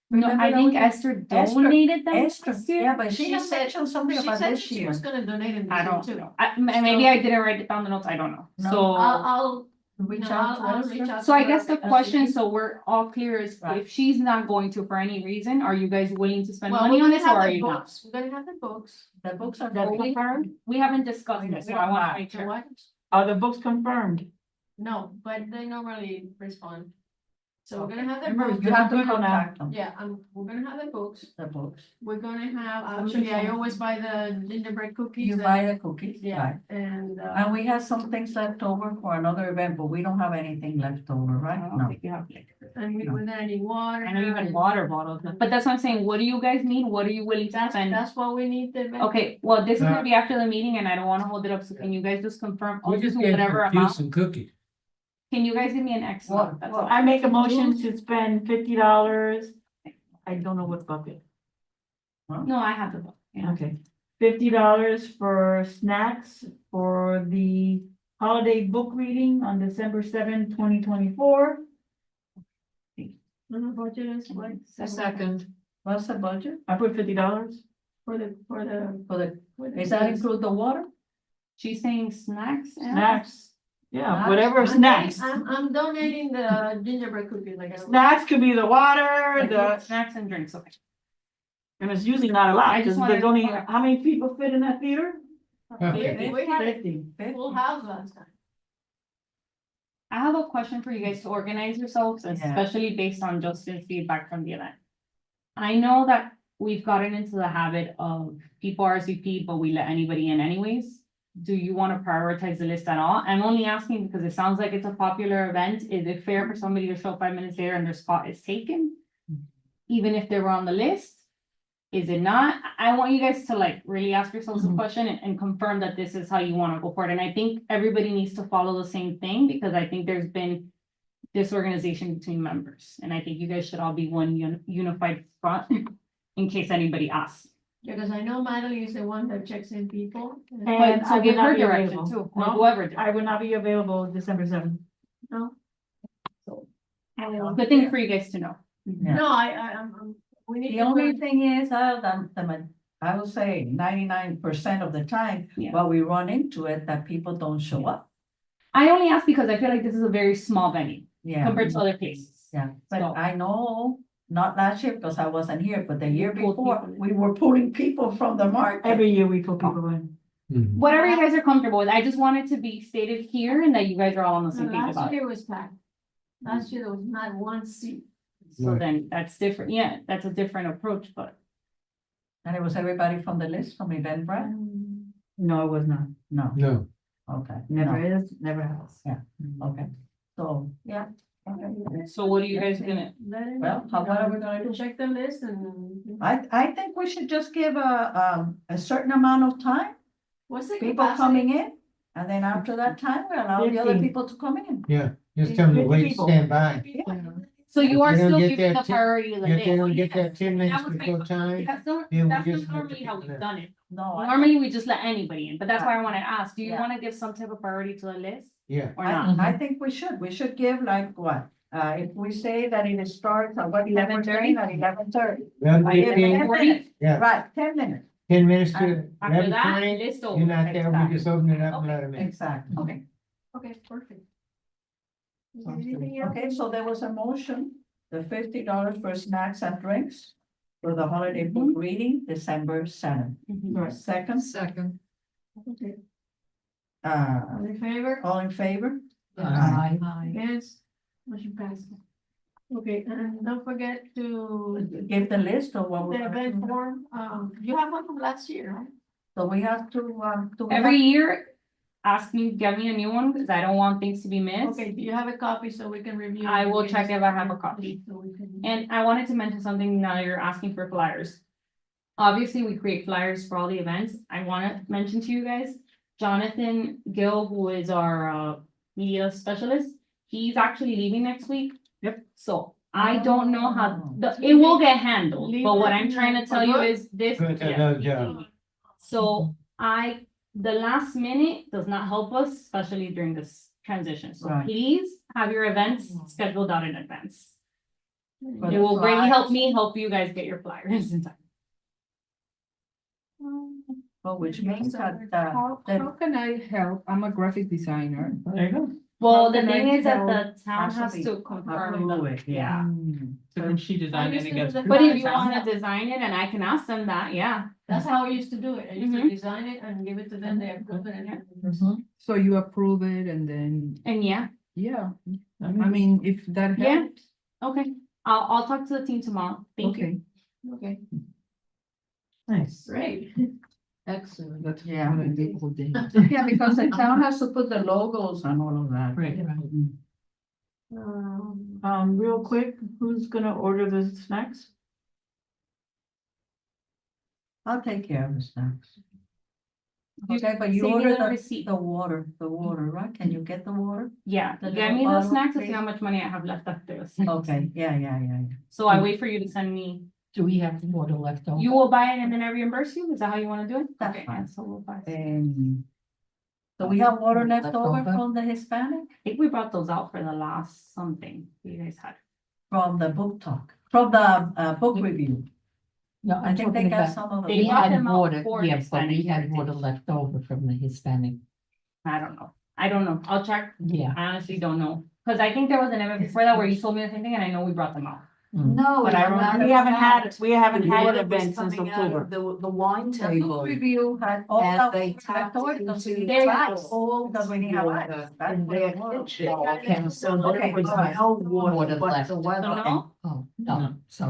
No, Remember I that think we- Esther Esther- donated them. Esther, last year. yeah, but she She had said- mentioned something she about said this she year. was gonna donate in I this don't too. know. Maybe I didn't write it down the notes, I don't know. No. So. I'll Reach no, out to I'll reach Esther. out. So to I her guess the because question, she- so we're all clear is Right. if she's not going to for any reason, are you guys willing to spend Well, money we're on gonna this or have are the you not? books, we're gonna have the books. The books are That's fully confirmed? We haven't discussed this, so I want to make The sure. what? Are the books confirmed? No, but they normally respond. So we're gonna have the Remember, books. you have to Good on that. contact them, Yeah, we're gonna have the books. the books. We're gonna have, actually, I always buy the gingerbread cookies. You and- buy the cookies, Yeah, right? and. And we have some things left over for another event, but we don't have anything left over, I right? don't No. think you have like- And we're gonna need water. I know you had and- water bottles, but that's what I'm saying, what do you guys need, what are you willing to spend? That's what we need the. Okay, well, this is gonna be after the meeting and I don't wanna hold it up, so can you guys just confirm, I'll We just just do gave whatever her amount, juice and cookies. can you guys give me an X amount? That's all. I make a motion to spend $50. I don't know what bucket. No, I have the book, yeah. Okay, $50 for snacks for the holiday book reading on December 7th, 2024. And the budget is what? A second. What's the budget I put $50. For the. for the, for the does that kids. include the water? She's saying snacks and. Snacks, yeah, I'm whatever snacks. I'm donating the gingerbread cookies, like. Snacks could be the water, the, Snacks and drinks, okay. and it's usually not a lot, I just because there's only, wanted- how many people fit in that theater? Okay. We had a 50. full house last time. I have a question for you guys to organize yourselves, especially based on Justin's feedback from the event. I know that we've gotten into the habit of people RSVP, but we let anybody in anyways. Do you want to prioritize the list at all? I'm only asking because it sounds like it's a popular event. Is it fair for somebody to show up 5 minutes later and their spot is taken? Even if they were on the list? Is it not? I want you guys to like really ask yourselves a question and confirm that this is how you want to go forward. And I think everybody needs to follow the same thing because I think there's been disorganization between members. And I think you guys should all be one unified front in case anybody asks. Yeah, because I know Madeline is the one that checks in people. And But I so will give not her be direction available. too, or No, whoever. did. I will not be available December 7th. Good thing for you guys to know. Yeah. No, I'm, we need. The to only work- thing is, I will say 99% of the time, Yeah. well, we run into it that people don't show up. I only ask because I feel like this is a very small venue Yeah, compared to other places. yeah, but So- I know, not last year because I wasn't here, but the year Pulled before, people in. we were pulling people from the market. Every year we put people in. Mhm. Whatever you guys are comfortable with, I just want it to be stated here and that you guys are all on the No, same page Last about it. year was packed. Last year there was not one seat. So Right. then that's different, yeah, that's a different approach, but And it was everybody from the list from Eventbrite? No, it was not. No, No, okay. Never no, is, never has. Okay, so, yeah. so what are you guys gonna? Let him Well, know, what are we gonna do? Check the list and. I think we should just give a certain amount of time, What's the people capacity? coming in. And then after that time, we allow the other 15. people to come in. just tell them to 50 wait, people. stand by. So you If are they don't still get giving the that priority of the If list. they don't get that 10 minutes That was my- before time, That's not, then we that's just not have to normally how pick we've it up. done it. No, Normally, we just let anybody in, but that's why I wanna ask, do you Yeah. wanna give some type of priority to the list yeah. or not? I think we should give like what, if we say that it starts at what, 11:30, at 11:30. Well, By you Yeah, can- 11:40? Yeah. Right, 10 minutes, 10 minutes to After that, 11:20, list over. you're not there, we just open it up and let them in. exactly. Okay. Okay, perfect. Is there Sounds good. anything else? Okay, so there was a motion, the $50 for snacks and drinks for the holiday book reading, December 7th. Mhm. Second, Second. Okay, uh, all in favor? all in favor? Aye. Against? Motion passes. Okay, and don't forget to, Give the list of what we're the gonna event do. form, you have one from last year, right? So we have to, Every year, ask me, get me a new one, cause I don't want things to be missed. Okay, do you have a copy so we can review? I will it? check if I have a copy. So we can- And I wanted to mention something now you're asking for flyers. Obviously, we create flyers for all the events. I wanna mention to you guys, Jonathan Gill, who is our media specialist, he's actually leaving next week. Yep. So I don't know how, Oh. it will get handled, Leave but what it I'm trying to for tell you good? is this. Good, yeah. another job. So the last minute does not help us, especially during this transition. So Right. please have your events scheduled out in advance. But It will greatly help flyers- me, help you guys get your flyers in time. Well, which means that, How can I help? I'm a graphic designer. There you go. Well, How the can I thing is that tell- the town has Possibly to confirm, approve the- it, yeah. So can she design it and gets. But But if Right. you wanna design it and I can ask them that, yeah. That's how I used to do it. I used to Mhm. design it and give it to them, they approve it and. So you approve it and then, And yeah, yeah, I mean, if that Yeah. helps. Okay, I'll talk to the team tomorrow. Thank you. Okay, Okay, Nice. great. excellent. That's Yeah. what I did all day. Yeah, because the town has to put the logos and all of that. Right. Real quick, who's gonna order the snacks? I'll take care of the snacks. You Okay, but you send me order the the, receipt. the water, right? Can you get the water? Yeah, The get little me the bottle, snacks and see please? how much money I have left after this. Okay, yeah. So I wait for you to send me, Do we have water left over? you will buy it and then I reimburse you? Is that how you wanna do it? That's Okay, fine. yeah, so we'll buy. I So we have water left Left over over? from the Hispanic, think we brought those out for the last something you guys had. from the book talk, from the book review. No, I I'm think they talking got about, some of They we the. brought had them out water, for yeah, but Hispanic we had Heritage. water left over from the Hispanic, I don't know. I'll check. yeah. I honestly don't know. Cause I think there was an event before that where you told me the same thing and I know we brought them out. Mm. No, But I don't- We haven't had an Water event was since coming out October. of The wine The book table. review had all And that they left tapped over because we into didn't have the ice. whole Because we didn't have ice. water That's in what their it was. kitchen. Okay. So Okay, there was alright. no Water water, but left. the So weather. no? Oh, no, so,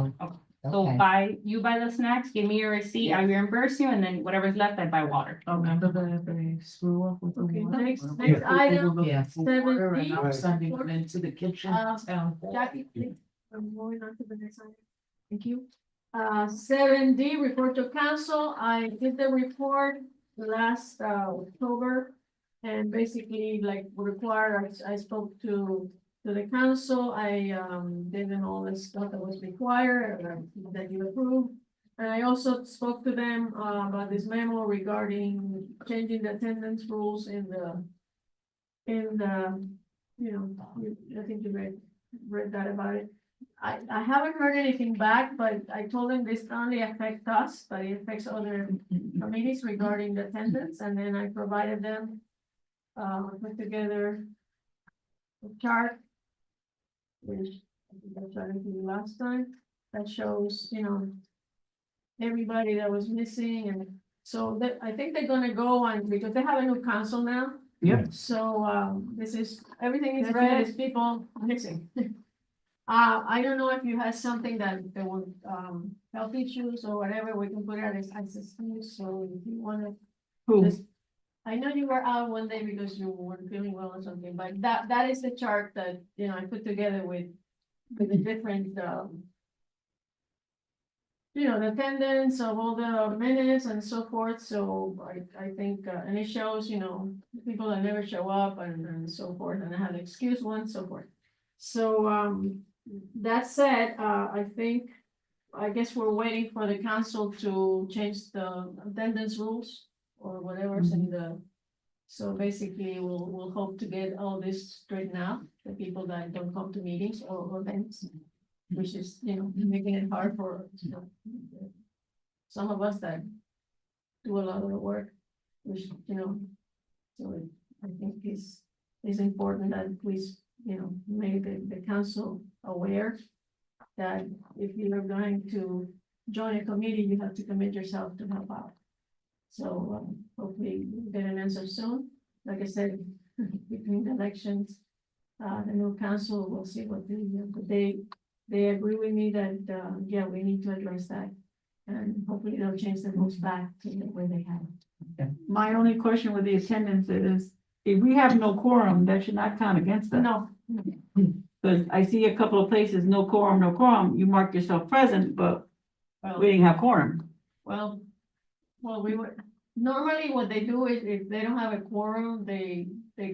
So okay. you buy the snacks, give me your receipt, I reimburse you, and then whatever's left, I buy water. Remember they screw up with the Okay, water? next Yeah. item, Yeah. 17. And I'm sending them into the kitchen. town hall. Jackie, please, I'm moving on to the next item. Thank you. 7D, report to council. I did the report last October. And basically, like required, I spoke to the council. I did all the stuff that was required that you approved. And I also spoke to them about this memo regarding changing the attendance rules in the, you know, I think you read that about it. I haven't heard anything back, but I told them this only affects us, but it affects other committees regarding the attendance, and then I provided them. Put together a chart. Which I think I tried to do last time, that shows, you know. Everybody that was missing, and so that, I think they're gonna go on, because they have a new council now. Yep. So, this is, everything is That's red, it. is people missing. I don't know if you have something that they would, health issues or whatever, we can put it as excuse, so if you wanna. Who? just- I know you were out one day because you weren't feeling well or something, but that is the chart that, you know, I put together with the different, you know, the attendance of all the minutes and so forth, so I think, and it shows, you know, people that never show up and so forth, and I have excuse one, so forth. So, that said, I think, I guess we're waiting for the council to change the attendance rules or whatever's in the. So basically, we'll hope to get all this straightened out, the people that don't come to meetings or events. Which is, you know, making it hard for, you know, some of us that do a lot of the work, which, you know, so I think it's important that we, you know, make the council aware that if you're going to join a committee, you have to commit yourself to help out. So, hopefully we'll get an answer soon. Like I said, between the elections, the new council will see what they agree with me that, yeah, we need to address that. And hopefully they'll change the rules back to where they have. My only question with the attendance is, if we have no quorum, that should not count against us. No, Cause I see a couple of places, no quorum, you mark yourself present, but well, we didn't have quorum. well, we were, normally what they do is if they don't have a quorum, they, I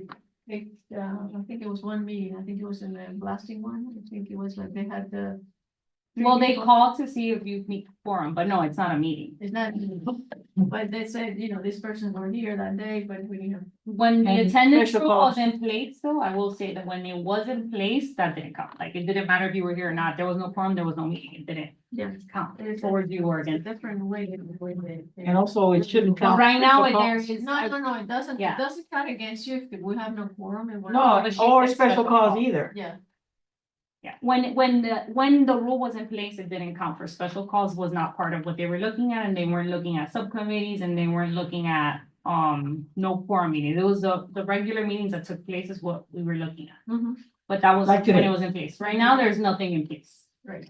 think it was one meeting, I think it was in the blasting one, I think it was like they had the. three Well, they people. call to see if you meet quorum, but no, it's not a meeting. It's not, but they said, you know, this person were here that day, but we didn't have. When the And attendance special rule was calls. in place, though, I will say that when it was in place, that didn't count. Like, it didn't matter if you were here or not. There was no quorum, there was no meeting. It didn't Yeah. count It's towards you or It's a against. different way they. And also it shouldn't But count. right now, special there calls. is. No, it doesn't, Yeah. it doesn't count against you if we have no quorum and we're. No, but she or said special special cause call. either. Yeah, Yeah, when the rule was in place, it didn't count for special calls, was not part of what they were looking at, and they weren't looking at subcommittees, and they weren't looking at, no quorum meetings. It was the regular meetings that took place is what we were looking at. mhm. but that was Like when today. it was in place. Right now, there's nothing in place. Right.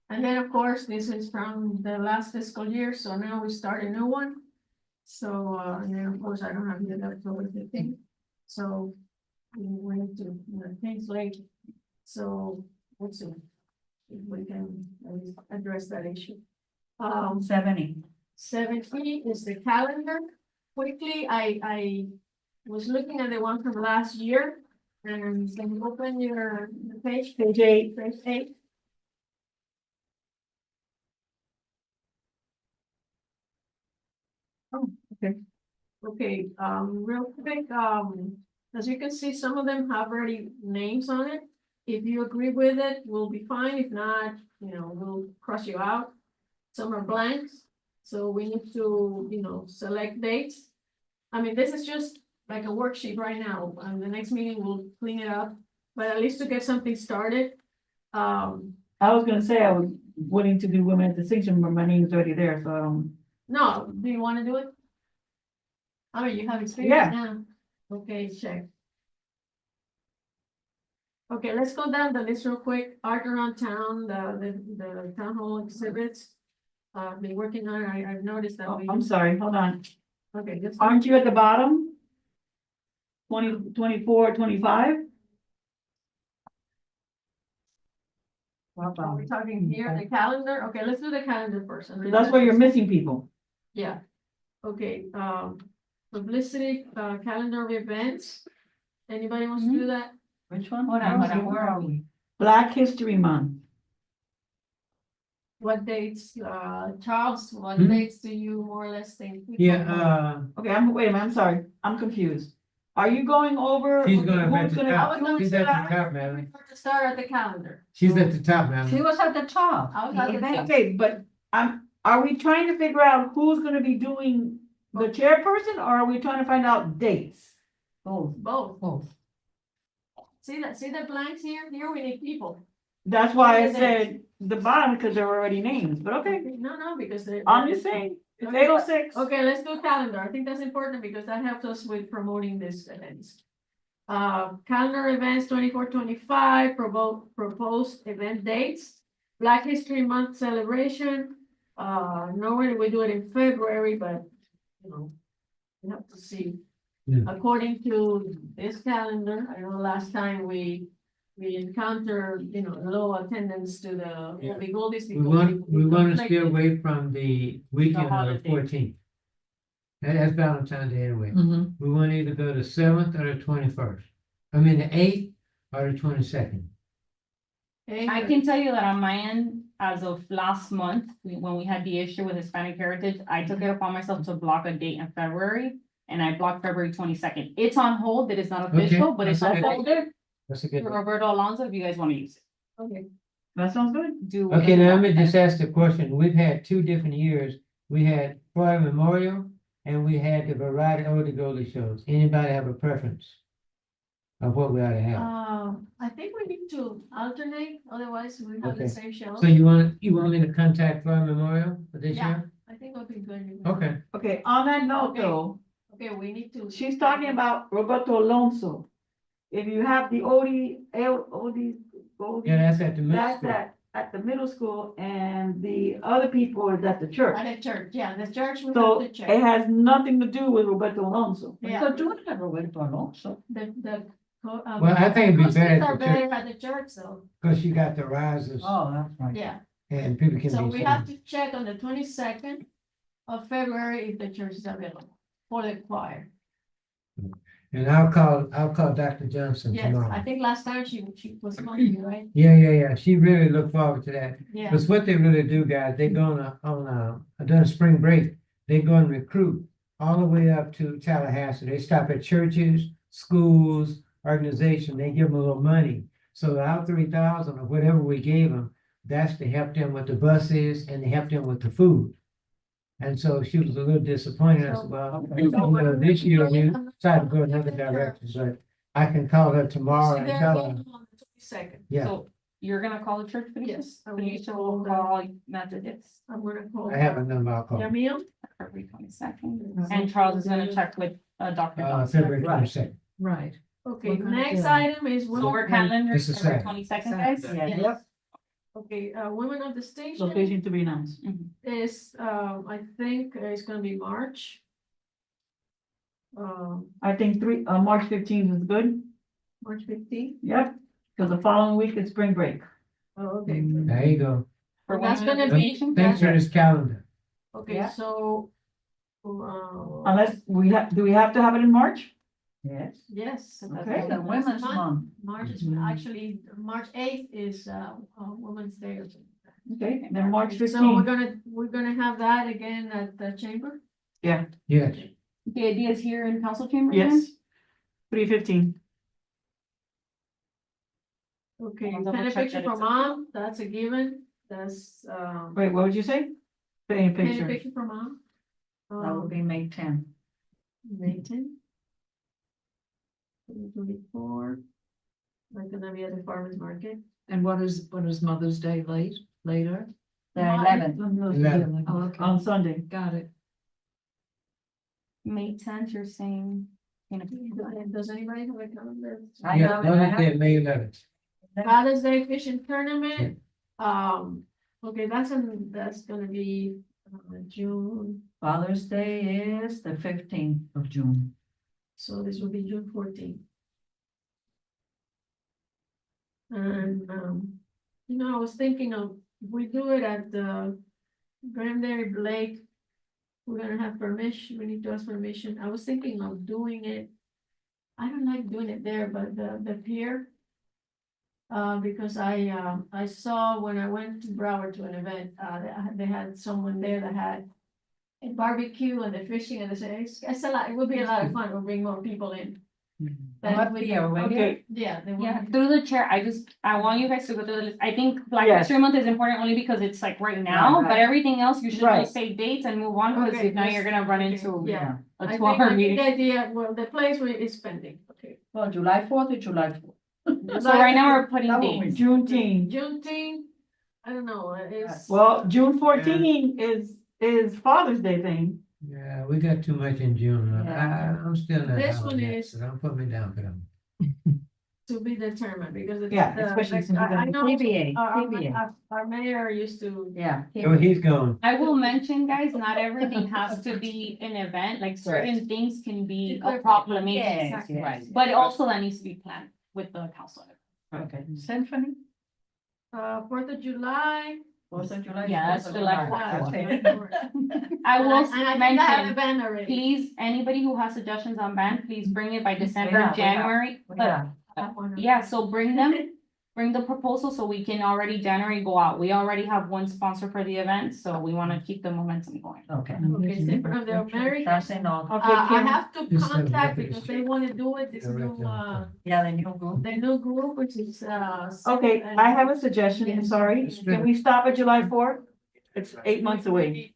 And then, of course, this is from the last fiscal year, so now we start a new one. So, and then of course, I don't have the October 15th, so we need to, things late. So, let's see. If we can at least address that issue. 70. 17 is the calendar. Quickly, I was looking at the one from last year. And can you open your the page? Page 8. Page 8. Oh, okay. Okay, real quick, as you can see, some of them have already names on it. If you agree with it, we'll be fine. If not, we'll cross you out. Some are blanks, so we need to, select dates. I mean, this is just like a worksheet right now, and the next meeting we'll clean it up, but at least to get something started. I was gonna say I was willing to do women's distinction, but my name is already there, so I don't. No, do you wanna do it? I mean, you have Yeah. experience now. Okay, check. Okay, let's go down the list real quick. Art around town, the town hall exhibits. Been working on it. I've noticed that Oh, we. I'm sorry, hold on. Okay, just. Aren't you at the bottom? 20, 24, 25? Are we talking here, the calendar? Okay, let's do the calendar first. and then- That's where you're missing people. Yeah. Okay, publicity, calendar of events. Anybody wants to do that? Which one? Hold on, where are we? Black History Month. What dates, Charles, what Hmm? dates do you more or less think? Yeah, Okay, wait a minute, I'm sorry, I'm confused. Are you going over? she's going who's at the gonna- top, gonna she's at the start- top, Madeline. To start at the calendar. She's at the top, She Madeline. was at the top. I was at the top. Okay, but are we trying to figure out who's gonna be doing the chairperson, or are we trying to find out dates? Oh, Both. Both. See the blanks here? Here we need people. That's why I Yeah, said the bottom, because there were already names, but okay, No, because they. I'm just saying, it's 8:06. Okay, let's do calendar. I think that's important because that helps us with promoting this events. Calendar events 24-25 proposed event dates. Black History Month celebration. Normally we do it in February, but, we have to see. Yeah. According to this calendar, I know last time we encountered, low attendance to the Yeah. Big Oldies. We because want to stay conflicted. away from the weekend of the holiday. 14th. That's Valentine's Day anyway. Mhm. We want to either go to 7th or the 21st. I mean, the 8th or the 22nd. Okay, I can tell you that on my end, as of last month, when we had the issue with Hispanic Heritage, I took it upon myself to block a date in February. And I blocked February 22nd. It's on hold, it is not Okay, official, but it's that's on okay. hold That's a good for one. Roberto Alonso, if you guys wanna use it. Okay, That sounds good. Do. Okay, now let me just ask the question. We've had 2 different years. We had Florida Memorial and we had the variety oldie goldie shows. Anybody have a preference of what we ought to have? I think we need to alternate, otherwise we have Okay. the same show. So you want me to contact Florida Memorial for this Yeah. year? I think it'll be good. Okay, Okay, on that note Okay. though, Okay, we need to. she's talking about Roberto Alonso. If you have the Goldie, yeah, that's at the middle that's school. at the middle school, and the other people is at the church. At the church, yeah, the church we So have it to check. has nothing to do with Roberto Alonso. Yeah, so do it at Roberto Alonso. the. Well, I think it'd be better Are at the church. better at the church, so, Because you got the risers Oh, that's right. yeah, and people can so be. we have to check on the 22nd of February if the church is available for the choir. And I'll call Dr. Johnson Yes, I tomorrow. think last time she was calling, right? Yeah. She really looked forward to that. Yeah, Because what they really do, guys, they go during spring break, they go and recruit all the way up to Tallahassee. They stop at churches, schools, organizations, they give them a little money. So our 3,000 or whatever we gave them, that's to help them with the buses and to help them with the food. And so she was a little disappointed. I said, well, this year we decided to go another direction, but I can call her tomorrow so and they're tell her, available on the 22nd. yeah, So you're gonna call the church for this? Yes, I will Felicia call will the- call Methodist, I'm gonna call. I have a number, I'll call. Jamil? February 22nd, and Charles is gonna check with, Dr. Johnson. February 22nd. Right. Okay, What kind of next calendar? item is So women, we're calendar This is December Saturday. 22nd, guys. Yes. Yep. okay, women of the station Location to be announced. is, I think it's gonna be March. I think March 15th is good. March 15th. Yep, because the following week is spring break. Oh, okay. There you go. For That's women of gonna the be- nation. Thanks for this calendar. Okay, Yeah. so. Unless do we have to have it in March? Yes. Yes. Okay. The Women's Month. March is Mhm. actually, March 8th is, Women's Day or something. Okay, then March So 15th. we're gonna have that again at the chamber? Yes. The idea is here in council chamber again? Yes. 3:15. Okay, I'll double paint a check picture that for it's- mom, that's a given, that's, Wait, what would you say? Paint a paint a picture. picture for mom. That would be May 10. May 10. 2024. Like gonna be at the farmer's market. And what is Mother's Day later? The Mine- 11th. Oh, okay, On Sunday. got it. May 10th, you're saying. paint a picture for mom. Does anybody have a calendar? I Yeah, have it, Mother's I have Day, it. May 11th. Father's Day fishing tournament, okay, that's gonna be, June, Father's Day is the 15th of June. so this will be June 14th. And, I was thinking of, if we do it at the Granbury Lake, we're gonna have permission, we need to ask permission, I was thinking of doing it. I don't like doing it there, but the pier. Because I saw when I went to Broward to an event, they had someone there that had a barbecue and the fishing and it's a lot, it would be a lot of fun, we'll bring more people in. That What would- pier, where? Okay, Yeah, they Yeah, want, through the chair, I want you guys to go through the list. I think Black Yes. History Month is important only because it's like right now, Right. but everything else, you should Right. just say dates and move on, because Okay, if not, you're gonna run okay, into yeah. a I think 2-hour the meeting. idea, well, the place where it's pending, okay. Well, July 4th or July 4th? So right now, we're putting That would dates. Juneteenth. Juneteenth, I don't know, it's. Well, June 14 is Father's Day thing. Yeah, we got too much in June. Yeah. I'm still not. This out one yet, is- so don't put me down for them. To be determined, because it's. Yeah, the- especially since I know TBA, our TBA. our mayor used to. Yeah. Oh, he's gone. I will mention, guys, not everything has to be an event, like certain things can be a proclamation. Yes, yes. Right. But also that needs to be planned with the council. Okay, Symphony, 4th of July. 4th of July. Yeah, that's 4th of July July, 4th. okay. I will And I think I have a mention, band already. please, anybody who has suggestions on band, please bring it by December, Yeah, we have- January. But Yeah, I have one. yeah, so bring them, bring the proposal so we can already January go out. We already have one sponsor for the event, so we wanna keep the momentum going. okay. Okay, Symphony of the Americas. That's in all. Okay, I Kim, have to Just have a contact look at because this. they wanna do it, this Yeah, right new, there. Yeah, the new group. the new group, which is, okay, I have a suggestion, I'm sorry. Can we stop at July 4th? It's 8 months away,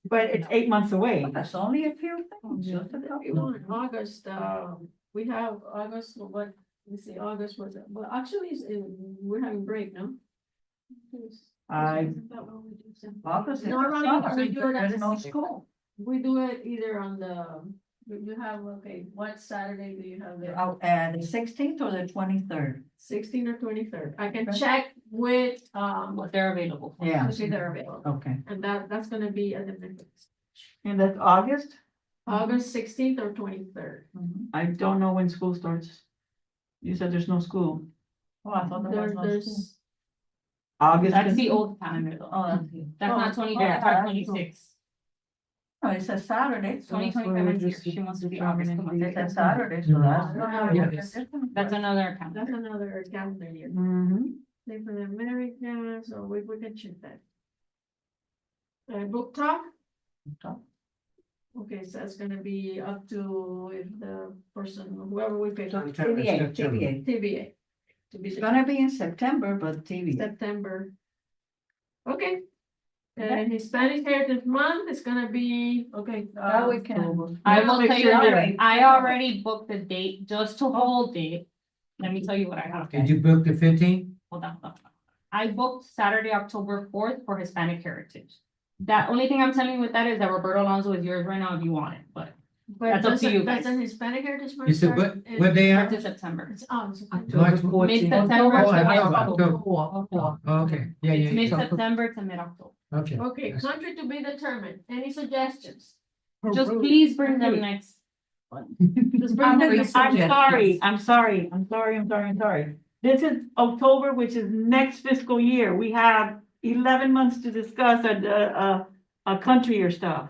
but it's 8 months away. That's only a few things, just a If you couple. want, August, we have August, what, let's see, August was, well, actually, we're having break, no? August is Normally, summer, we do it at there's no the- school. We do it either on the, you have, okay, what Saturday do you have there? The 16th or the 23rd? 16 or 23rd, I can Okay. check with, What they're available for. Yeah, to see they're available, okay. and that's gonna be at the Memphis. And that's August? August 16th or 23rd. Mhm. I don't know when school starts. You said there's no school. Oh, I thought there was no school. There's, August. That's is- the old calendar though. Oh, that's it. That's not Oh, 25, yeah, that's that's 26. No, it's a Saturday, so 2027 is here. She wants to be August. come on. it's a Saturday, so that's. Yeah. That's another that's calendar. another calendar year. Mhm. Same for the Americans, so we can check that. Book talk, okay, so it's gonna be up to if the person, whoever we pick, TBA, TBA. TBA. To be It's gonna be in September, but TBA. September. Okay. Okay. And Hispanic Heritage Month is gonna be, okay. That we can. I will Make tell you, sure what, you're- I already booked the date just to hold it. Let me tell you what I have. Did you book the 15th? Hold on, hold on. I booked Saturday, October 4th for Hispanic Heritage. That only thing I'm telling you with that is that Roberto Alonso is yours right now if you want it, but But That's up to you guys. Doesn't Hispanic Heritage Month You said start what day Starts are? in September. It's, oh, it's March October. Mid-September Oh, to I know, mid-October. Oh, okay, yeah, It's yeah, mid-September to mid-October. okay. Okay, country to be determined. Any suggestions? Just please bring them next. Just bring them to- I'm sorry. This is October, which is next fiscal year. We have 11 months to discuss a country or stuff.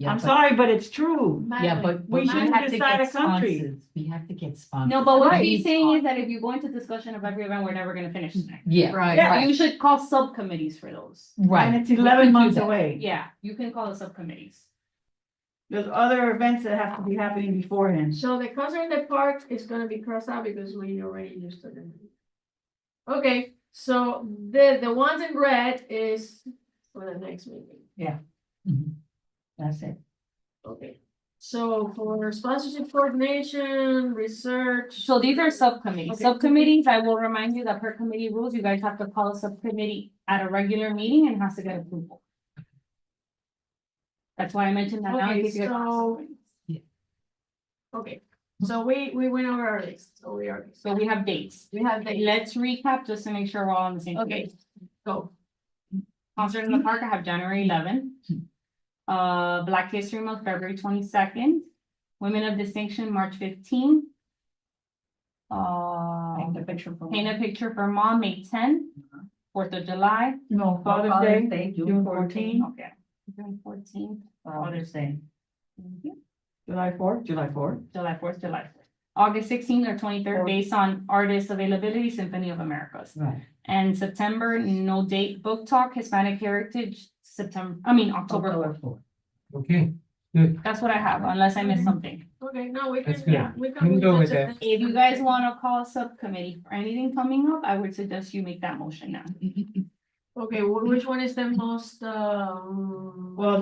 Yeah, I'm but- sorry, but it's true. Yeah, but. We but shouldn't have to decide get a country. sponsors. We have to get sponsors. No, but what Right. he's saying is that if you go into discussion of every event, we're never gonna finish tonight. Yeah. Yeah. You should call subcommittees for those. And Right. it's 11 do months that. away. Yeah, you can call the subcommittees. There's other events that have to be happening beforehand. So the concert in the park is gonna be crossed out because we already used to them. Okay, so the ones in red is for the next meeting. Mhm. That's it. Okay, so for sponsorship coordination, research. So these are subcommittees. Okay. Subcommittees, I will remind you that per committee rules, you guys have to call a subcommittee at a regular meeting and it has to get approval. That's why I mentioned that now. in Okay, case you guys- so- Okay, so we went over our list, so we are, So we have dates. we have the, Let's recap just to make sure we're all on the same okay, page. go. Concert in the Park, I have January 11th. Black History Month, February 22nd. Women of Distinction, March 15th. Paint the picture for. Paint a Picture for Mom, May 10th. 4th of July. No, Father's Day, June 14, Okay. June 14th. Father's Day. July 4th, July 4th. July 4th, July 4th. August 16th or 23rd, based on artist availability, Symphony of Americas. Right. And September, no date, Book Talk, Hispanic Heritage, October 4th. 4th. Okay, good. That's what I have, unless I missed something. Okay, no, we That's can, good. yeah, we We can can. go with visit that. this. If you guys wanna call a subcommittee for anything coming up, I would suggest you make that motion now. Okay, which one is the most, Well,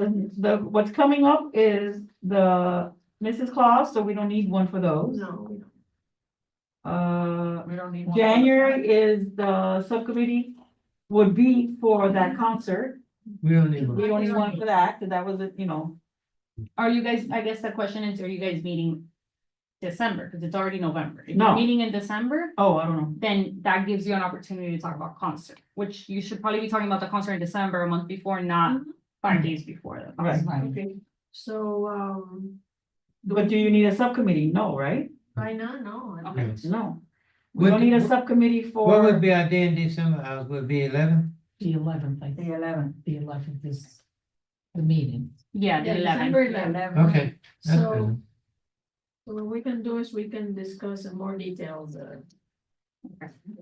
what's coming up is the Mrs. Claus, so we don't need one for those. no, we don't. We don't need. one for the- January is the subcommittee would be for that concert. We don't need We one. don't need one for that, because that was, Are you guys, I guess the question is, are you guys meeting December? Cause it's already November. If No. you're meeting in December, oh, I don't know. then that gives you an opportunity to talk about concert, which you should probably be talking about the concert in December, a month before, not 5 days before the Right. concert. Okay, so, But do you need a subcommittee? No, right? right now, no. I Okay. don't. No. We don't need a subcommittee What would for, be our day in December? Ours would be 11? The 11th, I think. The 11th. The 11th is the meeting. Yeah, the Yeah, 11th. December 11th. Okay. that's So, good. so what we can do is we can discuss in more details,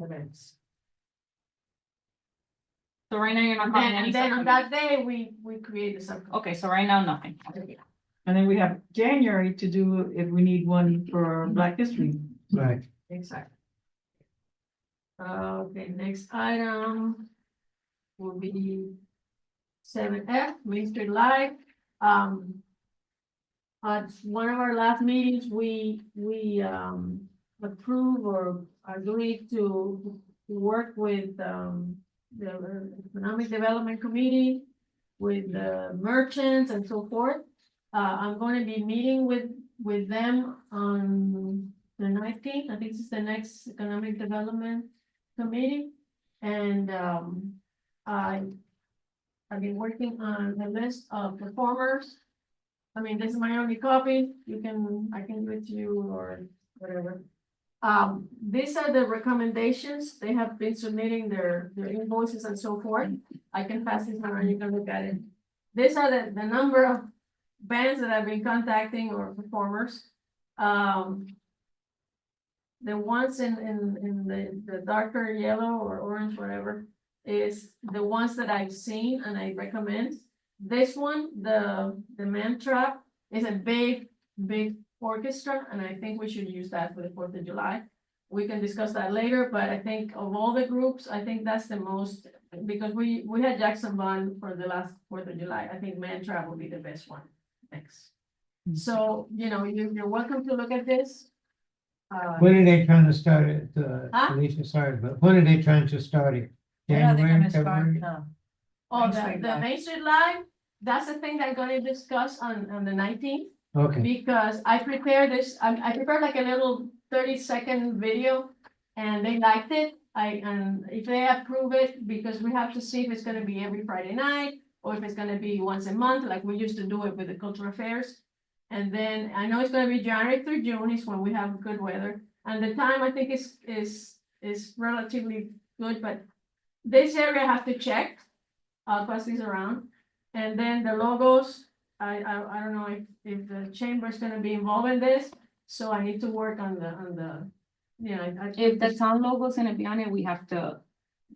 events. So right now you're not calling any And then on subcommittee. that day, we create a subcommittee. Okay, so right now, nothing. and then we have January to do if we need one for Black History. Right. Exactly. Okay, next item will be 7F, Main Street Live. At one of our last meetings, we approve or agreed to work with, the Economic Development Committee, with the merchants and so forth. I'm going to be meeting with them on the 19th. I think this is the next Economic Development Committee. And, I've been working on a list of performers. I mean, this is my only copy. I can give it to you or whatever. These are the recommendations. They have been submitting their invoices and so forth. I can pass this around, you can look at it. These are the number of bands that I've been contacting or performers. The ones in the darker yellow or orange, whatever, is the ones that I've seen and I recommend. This one, the Man Trap, is a big orchestra, and I think we should use that for the 4th of July. We can discuss that later, but I think of all the groups, I think that's the most, because we had Jackson Bond for the last 4th of July. I think Man Trap will be the best one. Thanks. So, you're welcome to look at this. When are they trying to start it? Huh? Alicia, sorry, but when are they trying to start it? Yeah, they're January, gonna start, February? Oh, Main Street the Live. Main Street Live, that's the thing that I'm gonna discuss on the 19th. Okay, because I prepared this, I prepared like a little 30-second video and they liked it. And if they approve it, because we have to see if it's gonna be every Friday night or if it's gonna be once a month, like we used to do it with the cultural affairs. And then I know it's gonna be January through June is when we have good weather. And the time I think is relatively good, but this area I have to check. I'll pass these around. And then the logos, I don't know if the chamber is gonna be involved in this, so I need to work on the, you know, If the town logo is gonna be on it, we have to,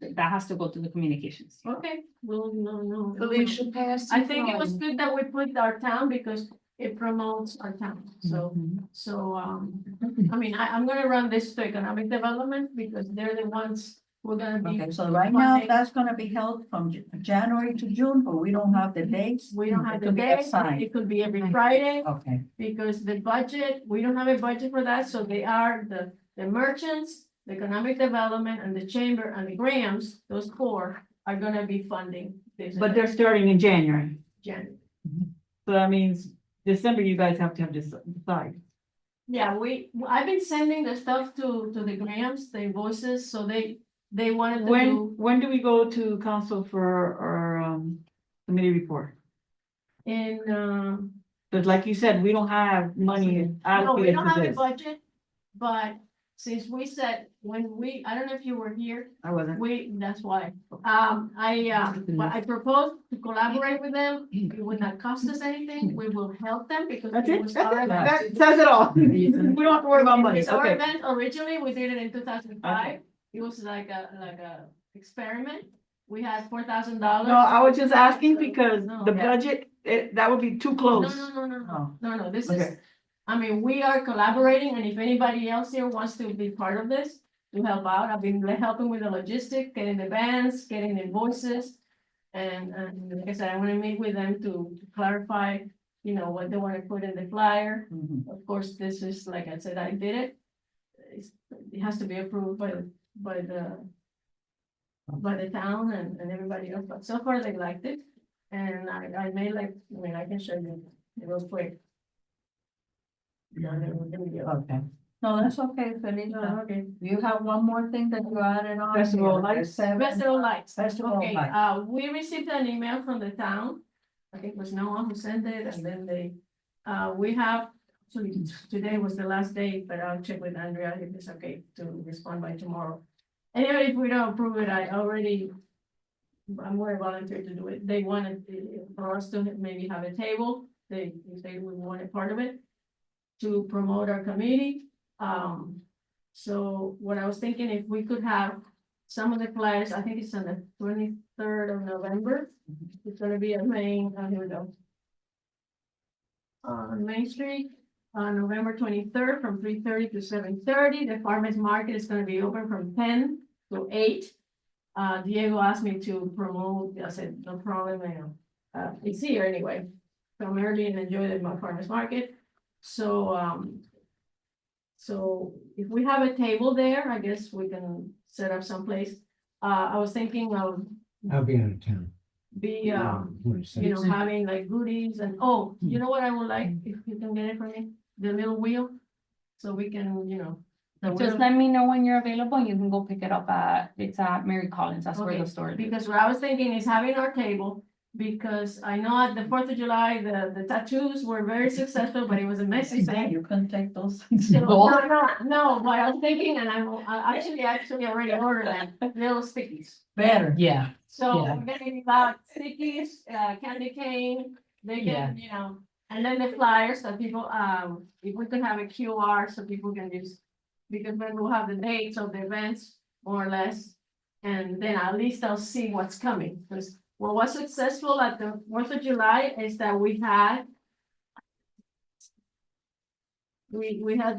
that has to go to the communications. Okay, well, no. So you should pass. I think it was good that we put our town because it promotes our town, so, I mean, I'm gonna run this to economic development because they're the ones who are gonna be. Okay, so right now, that's gonna be held from January to June, but we don't have the dates. We don't have It the could be day, assigned. it could be every Friday, Okay, because the budget, we don't have a budget for that, so they are the merchants, the economic development and the chamber and the Grahams, those four are gonna be funding this. But they're starting in January, January. so that means December, you guys have to decide. Yeah, I've been sending the stuff to the Grahams, the invoices, so they wanted to do When do we go to council for our, committee report? in, But like you said, we don't have money no, we allocated don't to have a this. budget, but since we said, I don't know if you were here, I wasn't. that's why. I proposed to collaborate with them, it would not cost us anything, we will help them because That's it it, was that's our it, event. that says it all. We don't have to worry about money, It's our okay. event, originally, we did it in 2005, it was like a experiment, we had $4,000. No, I was just asking because No. the budget, that would be too close. No, this is, Okay. I mean, we are collaborating, and if anybody else here wants to be part of this, to help out, I've been helping with the logistics, getting the bands, getting the invoices. And like I said, I wanna meet with them to clarify, you know, what they wanna put in the flyer. Mhm. Of course, this is, like I said, I did it. It has to be approved by the town and everybody else, but so far they liked it. And I made like, I mean, I can show you real quick. Yeah, there we go. okay. No, that's okay, Felicia. Okay. You have one more thing that you added on? Festival here, lights. seven. Festival lights. Festival Okay, lights. we received an email from the town. I think it was Noah who sent it, and then we have, actually, today was the last day, but I'll check with Andrea if it's okay to respond by tomorrow. And even if we don't approve it, I'm more volunteer to do it. They wanted for us to maybe have a table, if they would want a part of it, to promote our committee. So what I was thinking, if we could have some of the flyers, I think it's on the 23rd of November. It's gonna be at Main, here we go. On Main Street, on November 23rd, from 3:30 to 7:30. The farmer's market is gonna be open from 10 to 8. Diego asked me to promote, I said, no problem, it's here anyway. Come early and enjoy the farmer's market. So if we have a table there, I guess we can set up someplace. I was thinking of I'll be out of town. having like goodies and, you know what I would like, if you can get it for me, the little wheel. So we can, Just let me know when you're available and you can go pick it up it's at Mary Collins, that's where Okay, the store is. because what I was thinking is having our table, because I know at the 4th of July, the tattoos were very successful, but it was a messy thing. You can take those. So, no, what I was thinking, and I actually already ordered them, little stickies. Better. Yeah, So Yeah. we're gonna give out stickies, candy cane, they Yeah. can, and then the flyers that people, if we could have a QR so people can use. Because then we'll have the dates of the events, more or less, and then at least I'll see what's coming, because what was successful at the 4th of July is that we had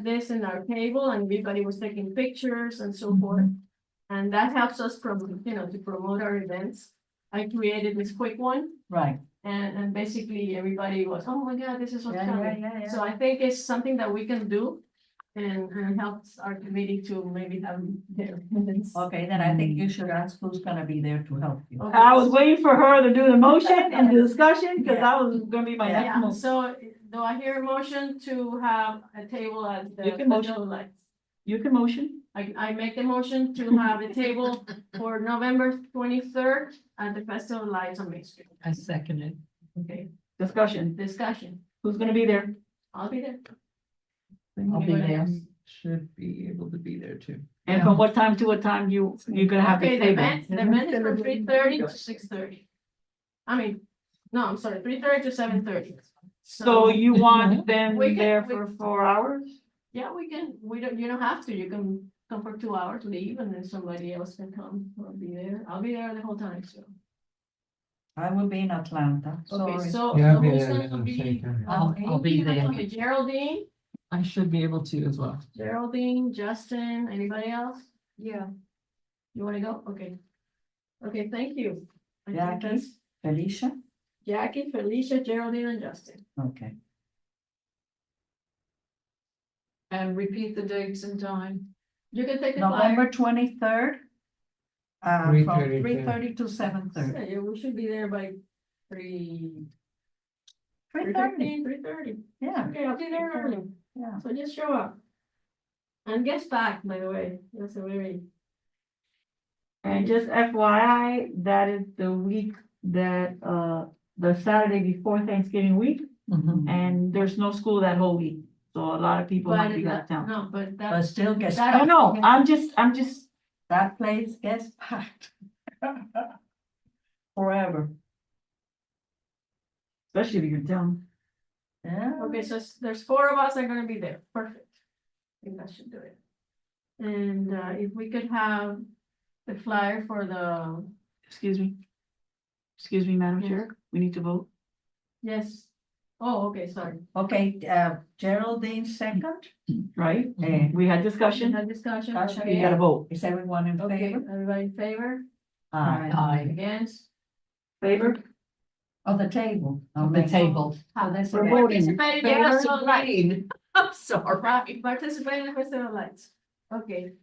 this in our table and everybody was taking pictures and so forth. And that helps us to promote our events. I created this quick one Right. and basically everybody was, oh my God, this is what's Yeah, coming. yeah. So I think it's something that we can do and helps our committee to maybe have their events. Okay, then I think you should ask who's gonna be there to help you. Okay. I was waiting for her to do the motion and the discussion, because that was gonna be my next Yeah, motion. so do I hear a motion to have a table at the You can motion. Festival of Lights? You can motion. I make a motion to have a table for November 23rd at the Festival of Lights on Main Street. I second it. Okay, Discussion. discussion. Who's gonna be there? I'll be there. I'll be Anybody there. else? Should be able to be there too. And from what time to what time you're gonna have the Okay, the table? event is from 3:30 to 6:30. I mean, no, I'm sorry, 3:30 to 7:30. So you want them We can- there we- for 4 hours? Yeah, you don't have to, you can come for 2 hours, leave, and then somebody else can come, I'll be there, I'll be there the whole time, so. I will be in Atlanta, Okay, sorry. so Yeah, I'll be who's there gonna at the be? same time. I'll be there. Okay, Geraldine, I should be able to as well. Geraldine, Justin, anybody else? Yeah. You wanna go? Okay. Okay, thank you. I think Jackie? that's Felicia? Jackie, Felicia, Geraldine, and Justin. Okay. And repeat the dates and time. You can take the flyer. November 23rd. From 3:30 to- 3:30 to 7:30. Yeah, we should be there by 3. 3:30, 3:30. yeah, Okay, I'll be there early, yeah. so just show up. And guest back, by the way, that's a very, And just FYI, that is the week that, the Saturday before Thanksgiving week, Mhm. and there's no school that whole week. So a lot of people might but be out of town. no, but But that. still gets, that- I know, I'm just, that place gets packed. Forever, especially if you're in town. yeah. Okay, so there's 4 of us that are gonna be there, perfect. I think that should do it. And if we could have the flyer for the, Excuse me, Madam Yes. Chair, we need to vote. yes, oh, okay, sorry. Okay, Geraldine second, Right? and We had discussion, Had discussion, Discussion, we okay, gotta vote. is everyone in okay, favor? everybody in favor, Aye. against? Favor? Of the table. Of the table. How this We're is- voting. Participate in the Yes, Festival of Lights. green. I'm sorry. Participate in the Festival of Lights. Okay,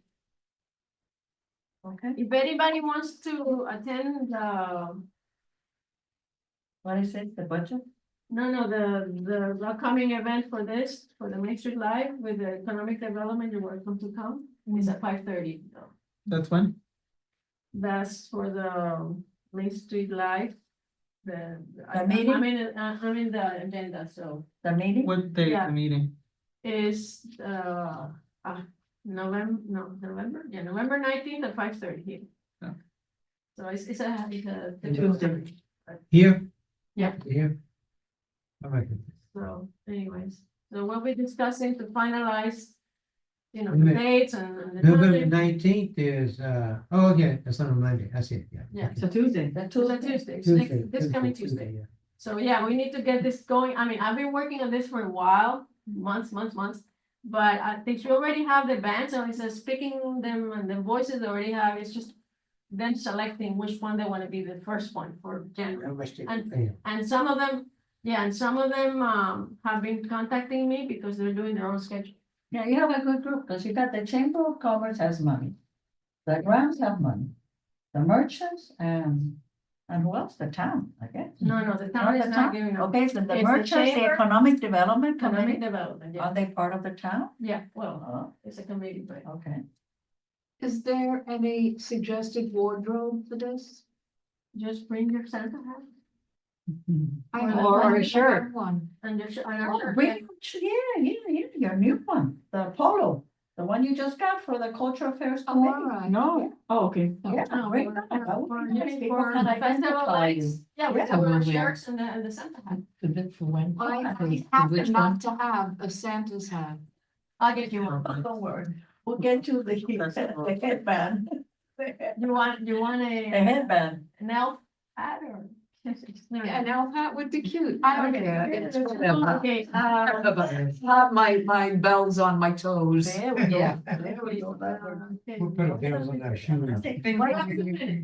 Okay, if anybody wants to attend, what is it, the budget? the upcoming event for this, for the Main Street Live with the economic development, you're welcome to come. It's at 5:30. That's when? That's for the Main Street Live. meeting? I'm in the agenda, so The meeting? What day is Yeah. the meeting? is, November 19th at 5:30 here. Yeah. So it's a Tuesday. Here? Yeah. Here? All right. So anyways, so we'll be discussing to finalize, the Wait. dates and the November time. 19th is, oh, okay, that's on a Monday, I see it, yeah. Yeah. It's a Tuesday. The To the Tuesday? Tuesday, this coming Tuesday. yeah. So yeah, we need to get this going. I mean, I've been working on this for a while, months. But I think you already have the band, so it's just picking them and the voices they already have. It's just them selecting which one they want to be the first one for January. Yeah. And some of them, have been contacting me because they're doing their own schedule. Yeah, you have a good group, because you got the Chamber of Commerce has money. The Grounds have money. The merchants and who else? The town, I guess. No, the town Oh, is the not town? giving up. Okay, so the It's the merchants, the chamber, Economic Development Economic Committee, development, yeah, are they part of the town? yeah, well, Oh, it's a committee, but. okay. Is there any suggested wardrobe for this? Just bring your Santa hat I Or have a one, shirt. I have one. and your, and our Oh, shirt. bring, your new one, the polo, the one you just got for the Cultural Affairs Oh, Committee. all right. No, oh, okay. Yeah, No, bring for- that. That would for- be nice. People for can the Festival of identify you. Lights. Yeah, we Yeah, have we'll our wear- shirts and the Santa hat. The bit for when? I For happen which not one? to have a Santa's hat. I'll get you one. Don't worry, we'll get you the headband. You want The a, headband. an elf hat or? No, An elf hat would be cute. I I don't don't care. It's care. whatever. Okay, Have my bells on my toes. There we go. Yeah. There we go. That would- We'll put a bells on our shoes.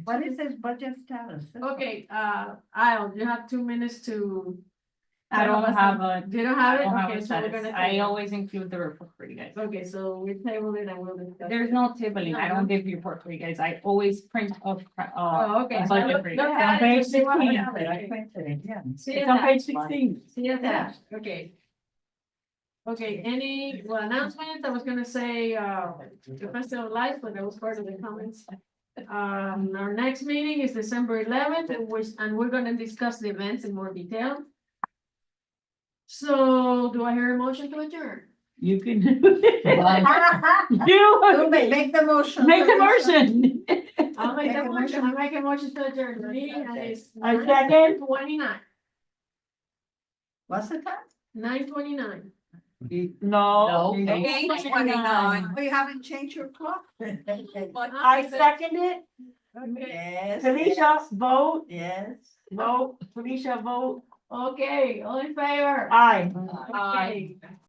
What is this budget status? Okay, Isle, you have 2 minutes to. I don't have a. You don't have it? I don't have Okay, a so we're status. gonna. I table it. always include the report for you guys. Okay, so we table it and we'll discuss. There's it. no tabling. I don't give report for you guys. I always print up, Oh, okay. a so budget look- for you. look guys. at it, page see what we 16. have. I printed it, yeah. See It's it on there. page 16. See it there. Okay, Okay, any announcements? I was gonna say, the Festival of Lights, but that was part of the comments. Our next meeting is December 11th, and we're gonna discuss the events in more detail. So do I hear a motion to adjourn? You can do it. You, Make the motion. make the motion. I'll make Make a a motion, motion. I'll make a motion to adjourn. The meeting is I second. 9:29. What's the time? 9:29. No. No. 8:29. We haven't changed your clock. I second it. Yes. Felicia, vote, Yes. vote, Felicia, vote, Okay, all in favor? aye. Okay.